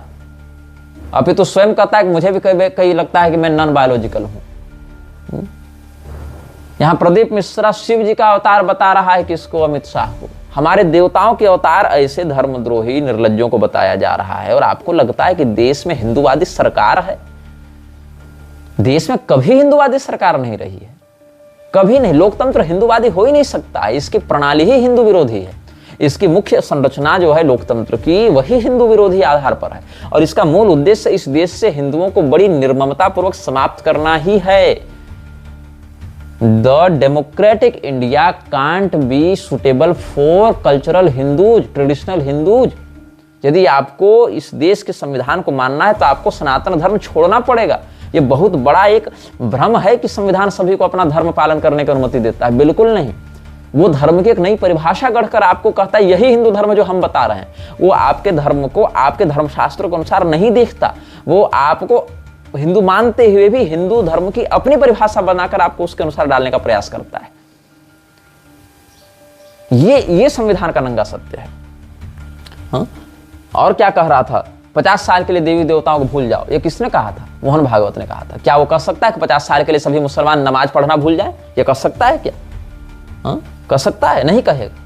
अभी तो स्वयं कहता है कि मुझे भी कई लगता है कि मैं नॉन बायोलॉजिकल हूं। यहां प्रदीप मिश्रा शिव जी का अवतार बता रहा है किसको, अमित शाह को। हमारे देवताओं के अवतार ऐसे धर्मद्रोही निर्लज्जों को बताया जा रहा है, और आपको लगता है कि देश में हिंदूवादी सरकार है। देश में कभी हिंदूवादी सरकार नहीं रही है, कभी नहीं। लोकतंत्र हिंदूवादी हो ही नहीं सकता, इसकी प्रणाली ही हिंदू विरोधी है। इसकी मुख्य संरचना जो है लोकतंत्र की, वही हिंदू विरोधी आधार पर है। और इसका मूल उद्देश्य इस देश से हिंदुओं को बड़ी निर्ममता पूर्वक समाप्त करना ही है। The democratic India can't be suitable for cultural Hindus, traditional Hindus. यदि आपको इस देश के संविधान को मानना है तो आपको सनातन धर्म छोड़ना पड़ेगा। ये बहुत बड़ा एक भ्रम है कि संविधान सभी को अपना धर्म पालन करने की अनुमति देता है, बिल्कुल नहीं। वो धर्म की एक नई परिभाषा गढ़कर आपको कहता है यही हिंदू धर्म जो हम बता रहे हैं। वो आपके धर्म को आपके धर्मशास्त्रों के अनुसार नहीं देखता, वो आपको हिंदू मानते हुए भी हिंदू धर्म की अपनी परिभाषा बनाकर आपको उसके अनुसार डालने का प्रयास करता है। ये संविधान का नंगा सत्य है। हाँ? और क्या कह रहा था, 50 साल के लिए देवी देवताओं को भूल जाओ, ये किसने कहा था? मोहन भागवत ने कहा था। क्या वो कह सकता है कि 50 साल के लिए सभी मुसलमान नमाज पढ़ना भूल जाए? ये कह सकता है क्या? हाँ? कह सकता है? नहीं कहेगा।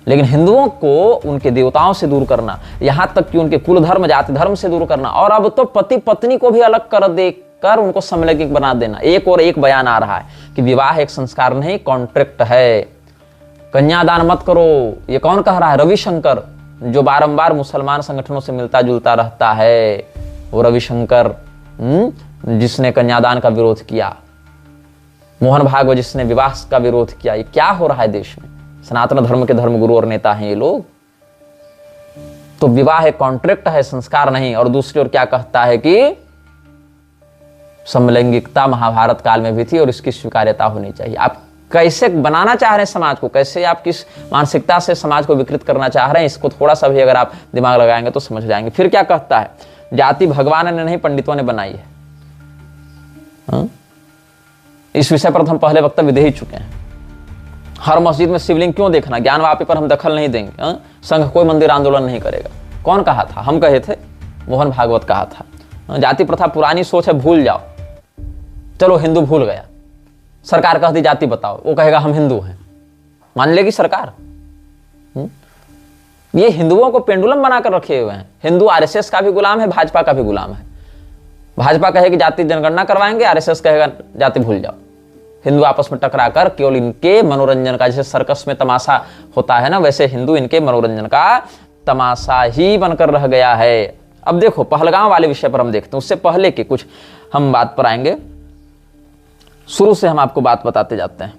लेकिन हिंदुओं को उनके देवताओं से दूर करना, यहां तक कि उनके कुल धर्म जाति धर्म से दूर करना, और अब तो पति पत्नी को भी अलग कर देकर उनको समलैंगिक बना देना। एक और एक बयान आ रहा है कि विवाह एक संस्कार नहीं, कॉन्ट्रैक्ट है। कन्यादान मत करो, ये कौन कह रहा है? रविशंकर, जो बारंबार मुसलमान संगठनों से मिलता जुलता रहता है। वो रविशंकर जिसने कन्यादान का विरोध किया, मोहन भागवत जिसने विवाह का विरोध किया। ये क्या हो रहा है देश में? सनातन धर्म के धर्मगुरु और नेता हैं ये लोग। तो विवाह एक कॉन्ट्रैक्ट है, संस्कार नहीं। और दूसरी ओर क्या कहता है कि समलैंगिकता महाभारत काल में भी थी और इसकी स्वीकार्यता होनी चाहिए। आप कैसे बनाना चाह रहे हैं समाज को, कैसे आप किस मानसिकता से समाज को विकृत करना चाह रहे हैं, इसको थोड़ा सा भी अगर आप दिमाग लगाएंगे तो समझ जाएंगे। फिर क्या कहता है, जाति भगवान ने नहीं पंडितों ने बनाई है। इस विषय पर हम पहले वक्तव्य दे ही चुके हैं। हर मस्जिद में शिवलिंग क्यों देखना, ज्ञानवापी पर हम दखल नहीं देंगे। संघ कोई मंदिर आंदोलन नहीं करेगा। कौन कहा था? हम कहे थे, मोहन भागवत कहा था। जाति प्रथा पुरानी सोच है, भूल जाओ। चलो हिंदू भूल गया, सरकार कहती जाति बताओ, वो कहेगा हम हिंदू हैं, मान लेगी सरकार? ये हिंदुओं को पेंडुलम बनाकर रखे हुए हैं। हिंदू आरएसएस का भी गुलाम है, भाजपा का भी गुलाम है। भाजपा कहेगी जाति जनगणना करवाएंगे, आरएसएस कहेगा जाति भूल जाओ। हिंदू आपस में टकराकर केवल इनके मनोरंजन का, जैसे सर्कस में तमाशा होता है ना, वैसे हिंदू इनके मनोरंजन का तमाशा ही बनकर रह गया है। अब देखो पहलगाम वाले विषय पर हम देखते हैं, उससे पहले के कुछ हम बात पर आएंगे। शुरू से हम आपको बात बताते जाते हैं।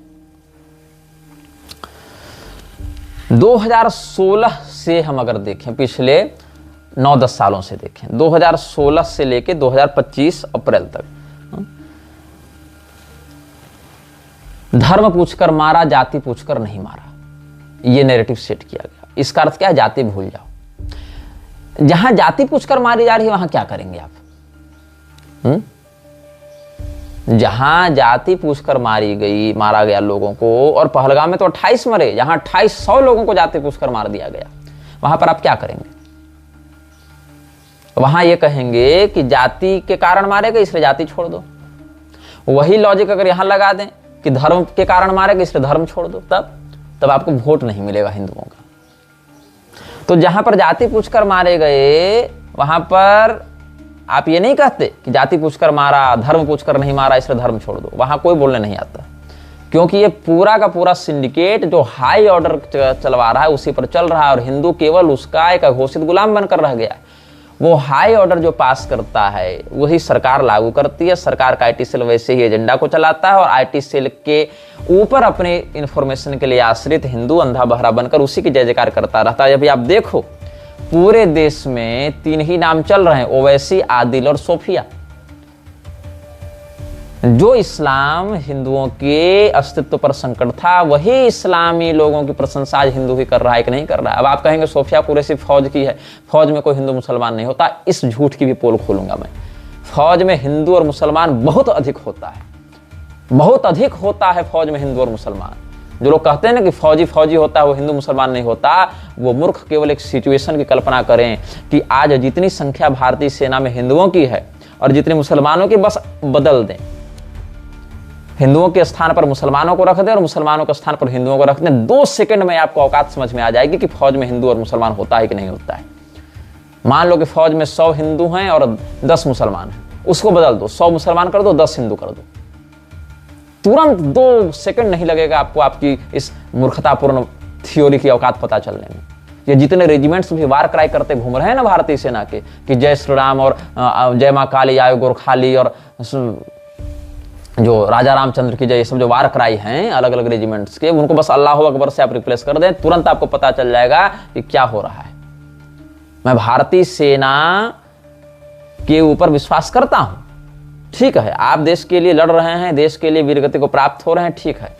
2016 से हम अगर देखें, पिछले 9-10 सालों से देखें, 2016 से लेके 2025 अप्रैल तक, धर्म पूछकर मारा, जाति पूछकर नहीं मारा, ये नैरेटिव सेट किया गया। इसका अर्थ क्या है? जाति भूल जाओ। जहां जाति पूछकर मारी जा रही है वहां क्या करेंगे आप? जहां जाति पूछकर मारा गया लोगों को, और पहलगाम में तो 28 मरे, जहां 2800 लोगों को जाति पूछकर मार दिया गया, वहां पर आप क्या करेंगे? वहां ये कहेंगे कि जाति के कारण मारे गए इसलिए जाति छोड़ दो। वही लॉजिक अगर यहां लगा दें कि धर्म के कारण मारे गए इसलिए धर्म छोड़ दो, तब आपको वोट नहीं मिलेगा हिंदुओं का। तो जहां पर जाति पूछकर मारे गए वहां पर आप ये नहीं कहते कि जाति पूछकर मारा, धर्म पूछकर नहीं मारा इसलिए धर्म छोड़ दो। वहां कोई बोलने नहीं आता, क्योंकि ये पूरा का पूरा सिंडिकेट जो हाई ऑर्डर चलवा रहा है उसी पर चल रहा है, और हिंदू केवल उसका एक घोषित गुलाम बनकर रह गया। वो हाई ऑर्डर जो पास करता है वही सरकार लागू करती है। सरकार का आईटी सेल वैसे ही एजेंडा को चलाता है, और आईटी सेल के ऊपर अपने इंफॉर्मेशन के लिए आश्रित हिंदू अंधा बहरा बनकर उसी की जय जयकार करता रहता है। अभी आप देखो पूरे देश में 3 ही नाम चल रहे हैं, ओवैसी, आदिल और सोफिया। जो इस्लाम हिंदुओं के अस्तित्व पर संकट था, वही इस्लामी लोगों की प्रशंसा आज हिंदू ही कर रहा है कि नहीं कर रहा है। अब आप कहेंगे सोफिया कुरैशी फौज की है, फौज में कोई हिंदू मुसलमान नहीं होता। इस झूठ की भी पोल खोलूंगा मैं। फौज में हिंदू और मुसलमान बहुत अधिक होता है, बहुत अधिक होता है फौज में हिंदू और मुसलमान। जो लोग कहते हैं ना कि फौजी फौजी होता है, वो हिंदू मुसलमान नहीं होता, वो मूर्ख। केवल एक सिचुएशन की कल्पना करें कि आज जितनी संख्या भारतीय सेना में हिंदुओं की है और जितने मुसलमानों की, बस बदल दें। हिंदुओं के स्थान पर मुसलमानों को रख दें और मुसलमानों के स्थान पर हिंदुओं को रख दें, 2 सेकंड में आपको औकात समझ में आ जाएगी कि फौज में हिंदू और मुसलमान होता है कि नहीं होता है। मान लो कि फौज में 100 हिंदू हैं और 10 मुसलमान हैं, उसको बदल दो, 100 मुसलमान कर दो, 10 हिंदू कर दो। तुरंत 2 सेकंड नहीं लगेगा आपको आपकी इस मूर्खतापूर्ण थ्योरी की औकात पता चलने में। ये जितने रेजिमेंट्स भी वार क्राई करते घूम रहे हैं ना भारतीय सेना के कि जय श्री राम और जय माँ काली आयो गोरखाली और जो राजा रामचंद्र की जय, ये सब जो वार क्राई हैं अलग अलग रेजिमेंट्स के, उनको बस अल्लाह अकबर से आप रिप्लेस कर दें, तुरंत आपको पता चल जाएगा कि क्या हो रहा है। मैं भारतीय सेना के ऊपर विश्वास करता हूं, ठीक है, आप देश के लिए लड़ रहे हैं, देश के लिए वीरगति को प्राप्त हो रहे हैं, ठीक है,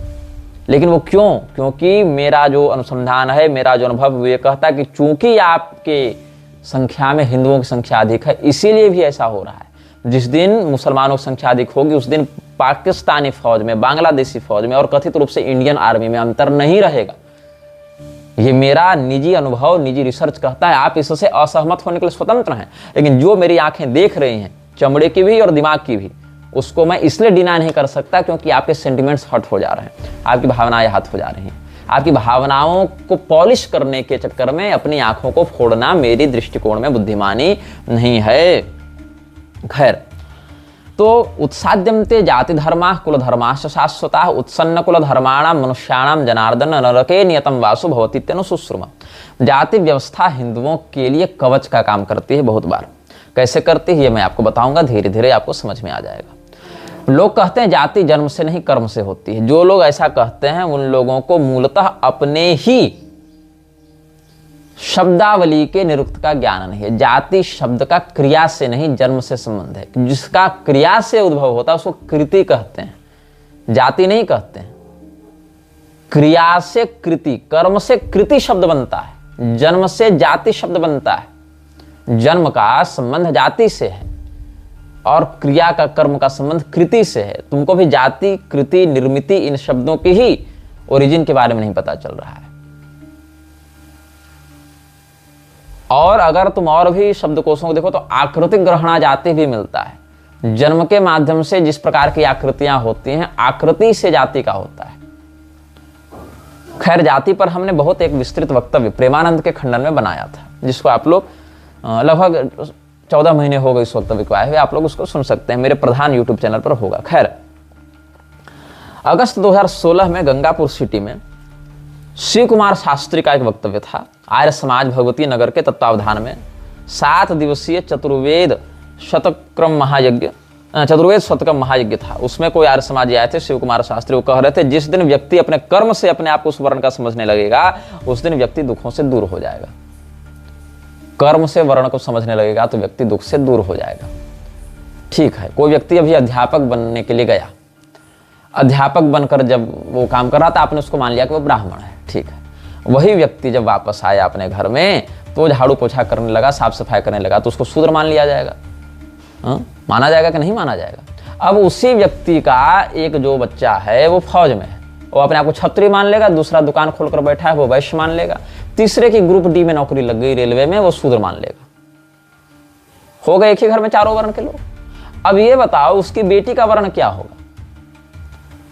लेकिन वो क्यों? क्योंकि मेरा जो अनुसंधान है, मेरा जो अनुभव, वो ये कहता है कि चूंकि आपके संख्या में हिंदुओं की संख्या अधिक है, इसीलिए भी ऐसा हो रहा है। जिस दिन मुसलमानों की संख्या अधिक होगी, उस दिन पाकिस्तानी फौज में, बांग्लादेशी फौज में और कथित रूप से इंडियन आर्मी में अंतर नहीं रहेगा। ये मेरा निजी अनुभव, निजी रिसर्च कहता है। आप इससे असहमत होने के लिए स्वतंत्र हैं, लेकिन जो मेरी आंखें देख रही हैं, चमड़े की भी और दिमाग की भी, उसको मैं इसलिए डिनाई नहीं कर सकता क्योंकि आपके सेंटिमेंट्स हट हो जा रहे हैं, आपकी भावनाएं हट हो जा रही हैं। आपकी भावनाओं को पॉलिश करने के चक्कर में अपनी आंखों को फोड़ना मेरी दृष्टिकोण में बुद्धिमानी नहीं है। खैर, तो उत्साद्यन्ते जाति धर्मा कुल धर्माश्च शाश्वता उत्सन्न कुल धर्माणाम मनुष्याणाम जनार्दन नरके नियतम वासु भवति इत्यनुशुश्रुमा। जाति व्यवस्था हिंदुओं के लिए कवच का काम करती है। बहुत बार कैसे करती है ये मैं आपको बताऊंगा, धीरे धीरे आपको समझ में आ जाएगा। लोग कहते हैं जाति जन्म से नहीं कर्म से होती है। जो लोग ऐसा कहते हैं उन लोगों को मूलतः अपने ही शब्दावली के निरुक्त का ज्ञान नहीं है। जाति शब्द का क्रिया से नहीं जन्म से संबंध है। जिसका क्रिया से उद्भव होता है उसको कृति कहते हैं, जाति नहीं कहते हैं। क्रिया से कृति, कर्म से कृति शब्द बनता है, जन्म से जाति शब्द बनता है। जन्म का संबंध जाति से है और क्रिया का, कर्म का संबंध कृति से है। तुमको भी जाति, कृति, निर्मिति, इन शब्दों की ही ओरिजिन के बारे में नहीं पता चल रहा है। और अगर तुम और भी शब्दकोशों को देखो तो आकृतिक ग्रहणा जाति भी मिलता है। जन्म के माध्यम से जिस प्रकार की आकृतियां होती हैं, आकृति से जाति का होता है। खैर, जाति पर हमने बहुत एक विस्तृत वक्तव्य प्रेमानंद के खंडन में बनाया था, जिसको आप लोग लगभग 14 महीने हो गए इस वक्तव्य को आए हुए, आप लोग उसको सुन सकते हैं, मेरे प्रधान यूट्यूब चैनल पर होगा। खैर, अगस्त 2016 में गंगापुर सिटी में शिव कुमार शास्त्री का एक वक्तव्य था। आर्य समाज भगवती नगर के तत्वावधान में 7 दिवसीय चतुर्वेद शतक्रम महायज्ञ था। उसमें कोई आर्य समाजी आए थे, शिव कुमार शास्त्री, वो कह रहे थे जिस दिन व्यक्ति अपने कर्म से अपने आप को उस वर्ण का समझने लगेगा, उस दिन व्यक्ति दुखों से दूर हो जाएगा। कर्म से वर्ण को समझने लगेगा तो व्यक्ति दुख से दूर हो जाएगा। ठीक है, कोई व्यक्ति अभी अध्यापक बनने के लिए गया, अध्यापक बनकर जब वो काम कर रहा था, आपने उसको मान लिया कि वो ब्राह्मण है, ठीक है। वही व्यक्ति जब वापस आया अपने घर में तो झाड़ू पोछा करने लगा, साफ सफाई करने लगा, तो उसको शूद्र मान लिया जाएगा? माना जाएगा कि नहीं माना जाएगा? अब उसी व्यक्ति का एक जो बच्चा है वो फौज में है, वो अपने आप को छत्री मान लेगा। दूसरा दुकान खोलकर बैठा है, वो वैश्य मान लेगा। तीसरे की ग्रुप डी में नौकरी लग गई रेलवे में, वो शूद्र मान लेगा। हो गए एक ही घर में चारों वर्ण के लोग। अब ये बताओ उसकी बेटी का वर्ण क्या होगा?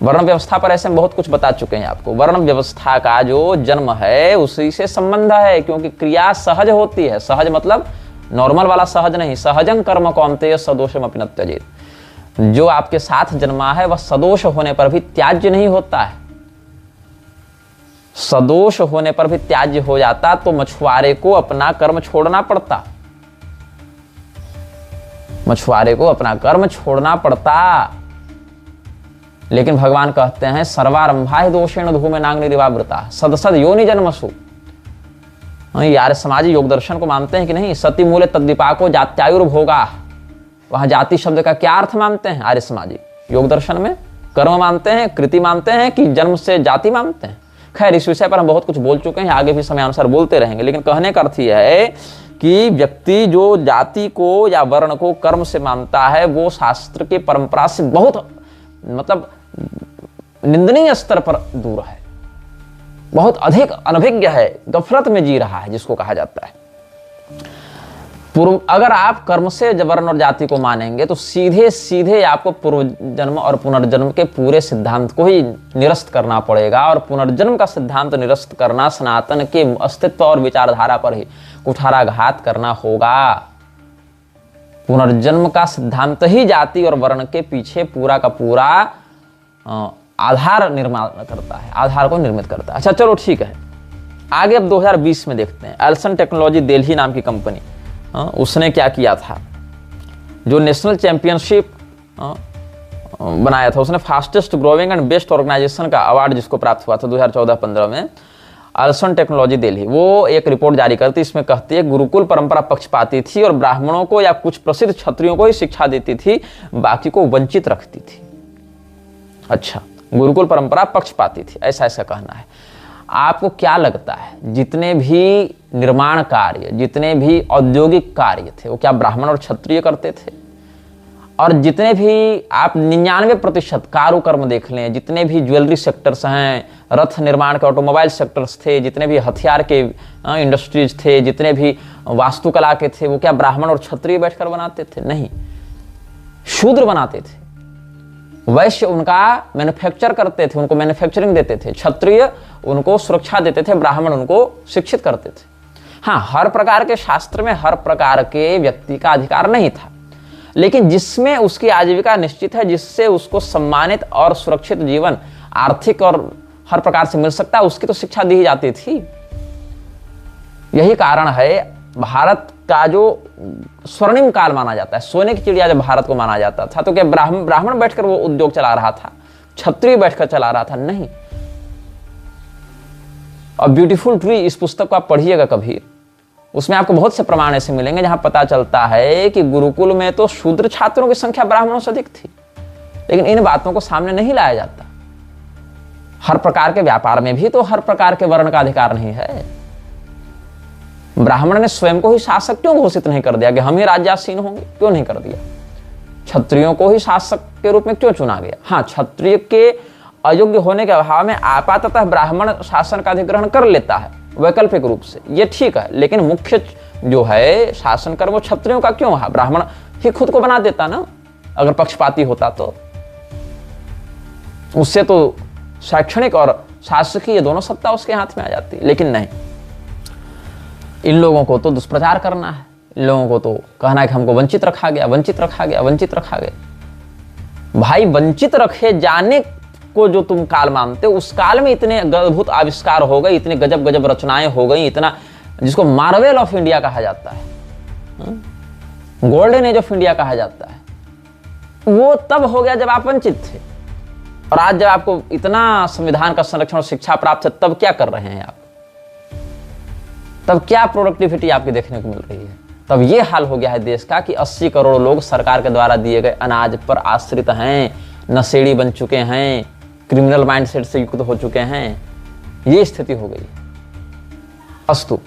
वर्ण व्यवस्था पर ऐसे बहुत कुछ बता चुके हैं आपको। वर्ण व्यवस्था का जो जन्म है उसी से संबंध है, क्योंकि क्रिया सहज होती है। सहज मतलब नॉर्मल वाला सहज नहीं, सहजं कर्म कौन्तेय सदोषम अपि न त्यजेत्। जो आपके साथ जन्मा है वह सदोष होने पर भी त्याज्य नहीं होता है। सदोष होने पर भी त्याज्य हो जाता तो मछुआरे को अपना कर्म छोड़ना पड़ता, मछुआरे को अपना कर्म छोड़ना पड़ता। लेकिन भगवान कहते हैं सर्वारंभा ही दोषेण धूमे नाग निर्वावृता सदसद योनि जन्मसु। यार समाजी योग दर्शन को मानते हैं कि नहीं? सती मूले तद्विपाको जात्यायुर्भोगा। वहां जाति शब्द का क्या अर्थ मानते हैं आर्य समाजी योग दर्शन में? कर्म मानते हैं, कृति मानते हैं कि जन्म से जाति मानते हैं? खैर, इस विषय पर हम बहुत कुछ बोल चुके हैं, आगे भी समयानुसार बोलते रहेंगे। लेकिन कहने का अर्थ यह है कि व्यक्ति जो जाति को या वर्ण को कर्म से मानता है वो शास्त्र की परंपरा से बहुत मतलब निंदनीय स्तर पर दूर है, बहुत अधिक अनभिज्ञ है, गफलत में जी रहा है जिसको कहा जाता है। अगर आप कर्म से वर्ण और जाति को मानेंगे तो सीधे सीधे आपको पूर्व जन्म और पुनर्जन्म के पूरे सिद्धांत को ही निरस्त करना पड़ेगा। और पुनर्जन्म का सिद्धांत निरस्त करना सनातन के अस्तित्व और विचारधारा पर ही कुठाराघात करना होगा। पुनर्जन्म का सिद्धांत ही जाति और वर्ण के पीछे पूरा का पूरा आधार निर्माण करता है, आधार को निर्मित करता है। अच्छा चलो ठीक है, आगे अब 2020 में देखते हैं। एल्सन टेक्नोलॉजी दिल्ली नाम की कंपनी, उसने क्या किया था, जो नेशनल चैंपियनशिप बनाया था, उसने fastest growing and best organization का अवार्ड जिसको प्राप्त हुआ था 2014-15 में, एल्सन टेक्नोलॉजी दिल्ली, वो एक रिपोर्ट जारी करती, इसमें कहती है गुरुकुल परंपरा पक्षपाती थी और ब्राह्मणों को या कुछ प्रसिद्ध क्षत्रियों को ही शिक्षा देती थी, बाकी को वंचित रखती थी। अच्छा, गुरुकुल परंपरा पक्षपाती थी, ऐसा ऐसा कहना है। आपको क्या लगता है जितने भी निर्माण कार्य, जितने भी औद्योगिक कार्य थे, वो क्या ब्राह्मण और क्षत्रिय करते थे? और जितने भी आप 99% कारुकर्म देख लें, जितने भी ज्वेलरी सेक्टर्स हैं, रथ निर्माण के ऑटोमोबाइल सेक्टर्स थे, जितने भी हथियार के इंडस्ट्रीज थे, जितने भी वास्तुकला के थे, वो क्या ब्राह्मण और क्षत्रिय बैठकर बनाते थे? नहीं, शूद्र बनाते थे। वैश्य उनका मैन्युफैक्चर करते थे, उनको मैन्युफैक्चरिंग देते थे, क्षत्रिय उनको सुरक्षा देते थे, ब्राह्मण उनको शिक्षित करते थे। हाँ, हर प्रकार के शास्त्र में हर प्रकार के व्यक्ति का अधिकार नहीं था, लेकिन जिसमें उसकी आजीविका निश्चित है, जिससे उसको सम्मानित और सुरक्षित जीवन आर्थिक और हर प्रकार से मिल सकता है, उसकी तो शिक्षा दी जाती थी। यही कारण है भारत का जो स्वर्णिम काल माना जाता है, सोने की चिड़िया जब भारत को माना जाता था, तो क्या ब्राह्मण बैठकर वो उद्योग चला रहा था, क्षत्रिय बैठकर चला रहा था? नहीं। और ब्यूटीफुल ट्री, इस पुस्तक को आप पढ़िएगा कभी, उसमें आपको बहुत से प्रमाण ऐसे मिलेंगे जहां पता चलता है कि गुरुकुल में तो शूद्र छात्रों की संख्या ब्राह्मणों से अधिक थी, लेकिन इन बातों को सामने नहीं लाया जाता। हर प्रकार के व्यापार में भी तो हर प्रकार के वर्ण का अधिकार नहीं है। ब्राह्मण ने स्वयं को ही शासक क्यों घोषित नहीं कर दिया कि हम ही राज्यासीन होंगे? क्यों नहीं कर दिया? क्षत्रियों को ही शासक के रूप में क्यों चुना गया? हाँ, क्षत्रिय के अयोग्य होने के अभाव में आपाततः ब्राह्मण शासन का अधिग्रहण कर लेता है वैकल्पिक रूप से, ये ठीक है, लेकिन मुख्य जो है शासन कर वो क्षत्रियों का क्यों है? ब्राह्मण ही खुद को बना देता ना, अगर पक्षपाती होता तो। उससे तो शैक्षणिक और शासकीय दोनों सत्ता उसके हाथ में आ जाती, लेकिन नहीं, इन लोगों को तो दुष्प्रचार करना है, इन लोगों को तो कहना है कि हमको वंचित रखा गया, वंचित रखा गया, वंचित रखा गया। भाई, वंचित रखे जाने को जो तुम काल मानते हो, उस काल में इतने अद्भुत आविष्कार हो गए, इतने गजब गजब रचनाएं हो गई, इतना, जिसको मार्वेल ऑफ इंडिया कहा जाता है, गोल्डन एज ऑफ इंडिया कहा जाता है, वो तब हो गया जब आप वंचित थे। और आज जब आपको इतना संविधान का संरक्षण और शिक्षा प्राप्त है, तब क्या कर रहे हैं आप? तब क्या प्रोडक्टिविटी आपकी देखने को मिल रही है? तब ये हाल हो गया है देश का कि 80 करोड़ लोग सरकार के द्वारा दिए गए अनाज पर आश्रित हैं, नशेड़ी बन चुके हैं, क्रिमिनल माइंडसेट से युक्त हो चुके हैं। ये स्थिति हो गई। अस्तु,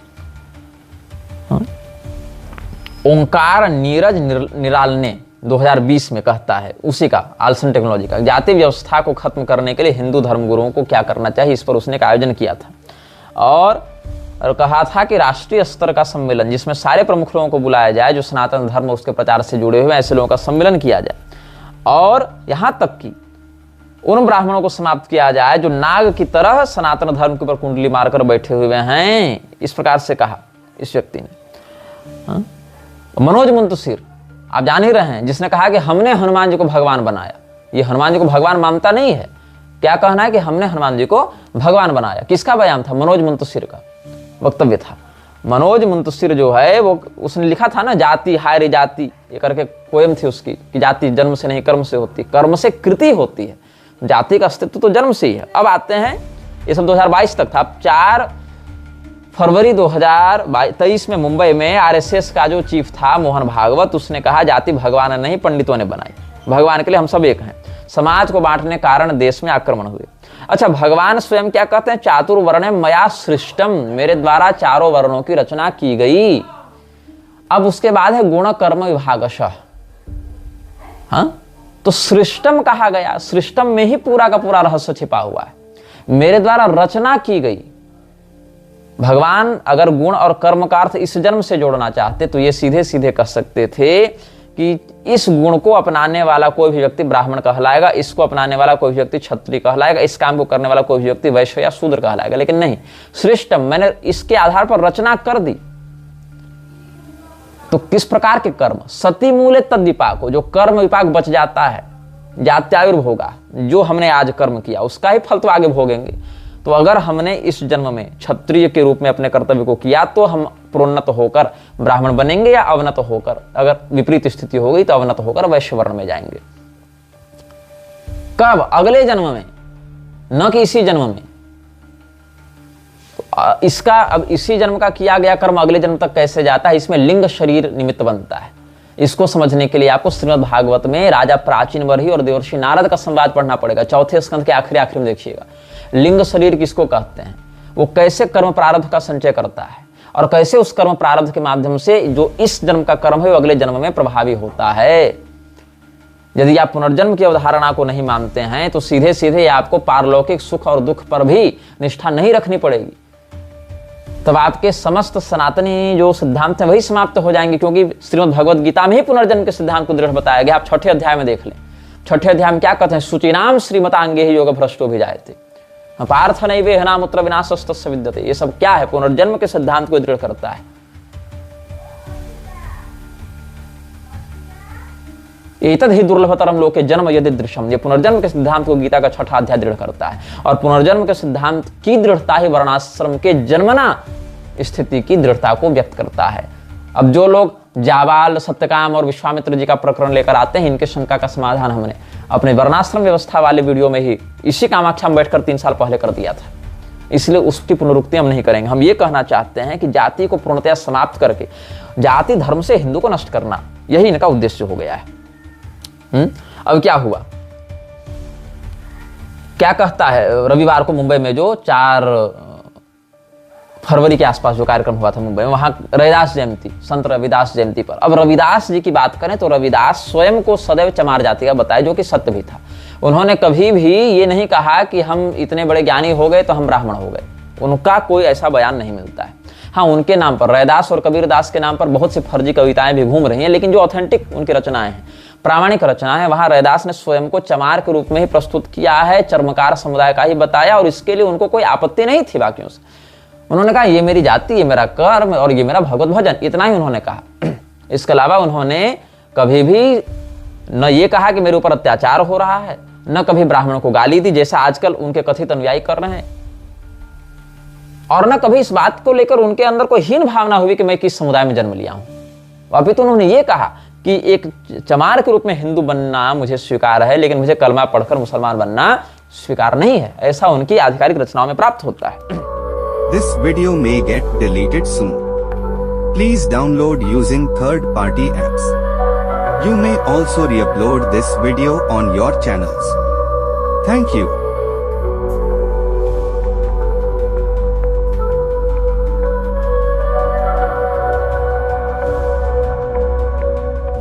ओंकार नीरज निरालने 2020 में कहता है, उसी का, एल्सन टेक्नोलॉजी का, जाति व्यवस्था को खत्म करने के लिए हिंदू धर्मगुरुओं को क्या करना चाहिए, इस पर उसने एक आयोजन किया था और कहा था कि राष्ट्रीय स्तर का सम्मेलन जिसमें सारे प्रमुख लोगों को बुलाया जाए जो सनातन धर्म उसके प्रचार से जुड़े हुए, ऐसे लोगों का सम्मेलन किया जाए और यहां तक कि उन ब्राह्मणों को समाप्त किया जाए जो नाग की तरह सनातन धर्म के ऊपर कुंडली मारकर बैठे हुए हैं। इस प्रकार से कहा इस व्यक्ति ने। मनोज मुंतशिर, आप जान ही रहे हैं, जिसने कहा कि हमने हनुमान जी को भगवान बनाया। ये हनुमान जी को भगवान मानता नहीं है। क्या कहना है कि हमने हनुमान जी को भगवान बनाया? किसका बयान था? मनोज मुंतशिर का वक्तव्य था। मनोज मुंतशिर जो है वो, उसने लिखा था ना, जाति हाय रे जाति, ये करके पोएम थी उसकी, कि जाति जन्म से नहीं कर्म से होती, कर्म से कृति होती है, जाति का अस्तित्व तो जन्म से ही है। अब आते हैं, ये सब 2022 तक था। अब 4 फरवरी 2023 में मुंबई में आरएसएस का जो चीफ था मोहन भागवत, उसने कहा जाति भगवान ने नहीं पंडितों ने बनाई, भगवान के लिए हम सब एक हैं, समाज को बांटने कारण देश में आक्रमण हुए। अच्छा, भगवान स्वयं क्या कहते हैं? चातुर्वर्ण मया सृष्टम, मेरे द्वारा चारों वर्णों की रचना की गई। अब उसके बाद है गुण कर्म विभागशः। हाँ, तो सृष्टम कहा गया, सृष्टम में ही पूरा का पूरा रहस्य छिपा हुआ है, मेरे द्वारा रचना की गई। भगवान अगर गुण और कर्म का अर्थ इस जन्म से जोड़ना चाहते तो ये सीधे सीधे कह सकते थे कि इस गुण को अपनाने वाला कोई भी व्यक्ति ब्राह्मण कहलाएगा, इसको अपनाने वाला कोई भी व्यक्ति क्षत्रिय कहलाएगा, इस काम को करने वाला कोई भी व्यक्ति वैश्य या शूद्र कहलाएगा। लेकिन नहीं, श्रेष्ठम, मैंने इसके आधार पर रचना कर दी। तो किस प्रकार के कर्म? सती मूले तद विपाको, जो कर्म विपाक बच जाता है, जात्यायुर्भोगा, जो हमने आज कर्म किया उसका ही फल तो आगे भोगेंगे। तो अगर हमने इस जन्म में क्षत्रिय के रूप में अपने कर्तव्य को किया तो हम प्रोन्नत होकर ब्राह्मण बनेंगे, या अवनत होकर, अगर विपरीत स्थिति हो गई तो अवनत होकर वैश्य वर्ण में जाएंगे। कब? अगले जन्म में, न कि इसी जन्म में। तो इसका अब इसी जन्म का किया गया कर्म अगले जन्म तक कैसे जाता है, इसमें लिंग शरीर निमित्त बनता है। इसको समझने के लिए आपको श्रीमद् भागवत में राजा प्राचीन बरही और देवर्षि नारद का संवाद पढ़ना पड़ेगा। चौथे स्कंद के आखिरी में देखिएगा। लिंग शरीर किसको कहते हैं, वो कैसे कर्म प्रारब्ध का संचय करता है, और कैसे उस कर्म प्रारब्ध के माध्यम से जो इस जन्म का कर्म है वो अगले जन्म में प्रभावी होता है। यदि आप पुनर्जन्म की अवधारणा को नहीं मानते हैं तो सीधे सीधे आपको पारलौकिक सुख और दुख पर भी निष्ठा नहीं रखनी पड़ेगी। तब आपके समस्त सनातनी जो सिद्धांत हैं वही समाप्त हो जाएंगे, क्योंकि श्रीमद् भगवद गीता में ही पुनर्जन्म के सिद्धांत को दृढ़ बताया गया। आप 6ठे अध्याय में देख लें। 6ठे अध्याय में क्या कहते हैं, शुचिनाम श्रीमतांगे ही योग भ्रष्टो भी जायते पार्थ नैवे हनामुत्र विनाशस्तस्य विद्यते। ये सब क्या है, पुनर्जन्म के सिद्धांत को दृढ़ करता है। एतद् ही दुर्लभतरम लोके जन्म यदि दृश्यम, ये पुनर्जन्म के सिद्धांत को गीता का 6ठा अध्याय दृढ़ करता है। और पुनर्जन्म के सिद्धांत की दृढ़ता ही वर्णाश्रम के जन्मना स्थिति की दृढ़ता को व्यक्त करता है। अब जो लोग जाबाल, सत्यकाम और विश्वामित्र जी का प्रकरण लेकर आते हैं, इनके शंका का समाधान हमने अपने वर्णाश्रम व्यवस्था वाले वीडियो में ही इसी कामाख्या में बैठकर 3 साल पहले कर दिया था, इसलिए उसकी पुनरुक्ति हम नहीं करेंगे। हम ये कहना चाहते हैं कि जाति को पूर्णतया समाप्त करके जाति धर्म से हिंदू को नष्ट करना, यही इनका उद्देश्य हो गया है। अब क्या हुआ, क्या कहता है, रविवार को मुंबई में जो 4 फरवरी के आसपास जो कार्यक्रम हुआ था मुंबई में, वहां रविदास जयंती, संत रविदास जयंती पर। अब रविदास जी की बात करें तो रविदास स्वयं को सदैव चमार जाति का बताया, जो कि सत्य भी था। उन्होंने कभी भी ये नहीं कहा कि हम इतने बड़े ज्ञानी हो गए तो हम ब्राह्मण हो गए, उनका कोई ऐसा बयान नहीं मिलता है। हाँ, उनके नाम पर, रैदास और कबीरदास के नाम पर बहुत सी फर्जी कविताएं भी घूम रही हैं, लेकिन जो ऑथेंटिक उनकी रचनाएं हैं, प्रामाणिक रचना है, वहां रैदास ने स्वयं को चमार के रूप में ही प्रस्तुत किया है, चर्मकार समुदाय का ही बताया, और इसके लिए उनको कोई आपत्ति नहीं थी बाकियों से। उन्होंने कहा ये मेरी जाति, ये मेरा कर्म और ये मेरा भगवत भजन, इतना ही उन्होंने कहा। इसके अलावा उन्होंने कभी भी न ये कहा कि मेरे ऊपर अत्याचार हो रहा है, न कभी ब्राह्मणों को गाली दी जैसा आजकल उनके कथित अनुयायी कर रहे हैं, और न कभी इस बात को लेकर उनके अंदर कोई हीन भावना हुई कि मैं किस समुदाय में जन्म लिया हूं। अभी तो उन्होंने ये कहा कि एक चमार के रूप में हिंदू बनना मुझे स्वीकार है, लेकिन मुझे कलमा पढ़कर मुसलमान बनना स्वीकार नहीं है। ऐसा उनकी आधिकारिक रचनाओं में प्राप्त होता है। This video may get deleted soon. Please download using third-party apps. You may also re-upload this video on your channels. Thank you.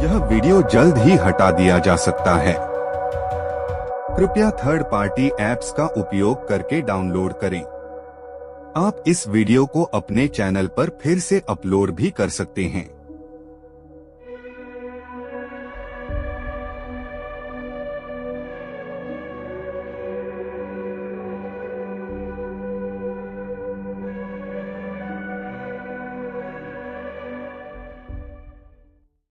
यह वीडियो जल्द ही हटा दिया जा सकता है। कृपया थर्ड पार्टी ऐप्स का उपयोग करके डाउनलोड करें। आप इस वीडियो को अपने चैनल पर फिर से अपलोड भी कर सकते हैं।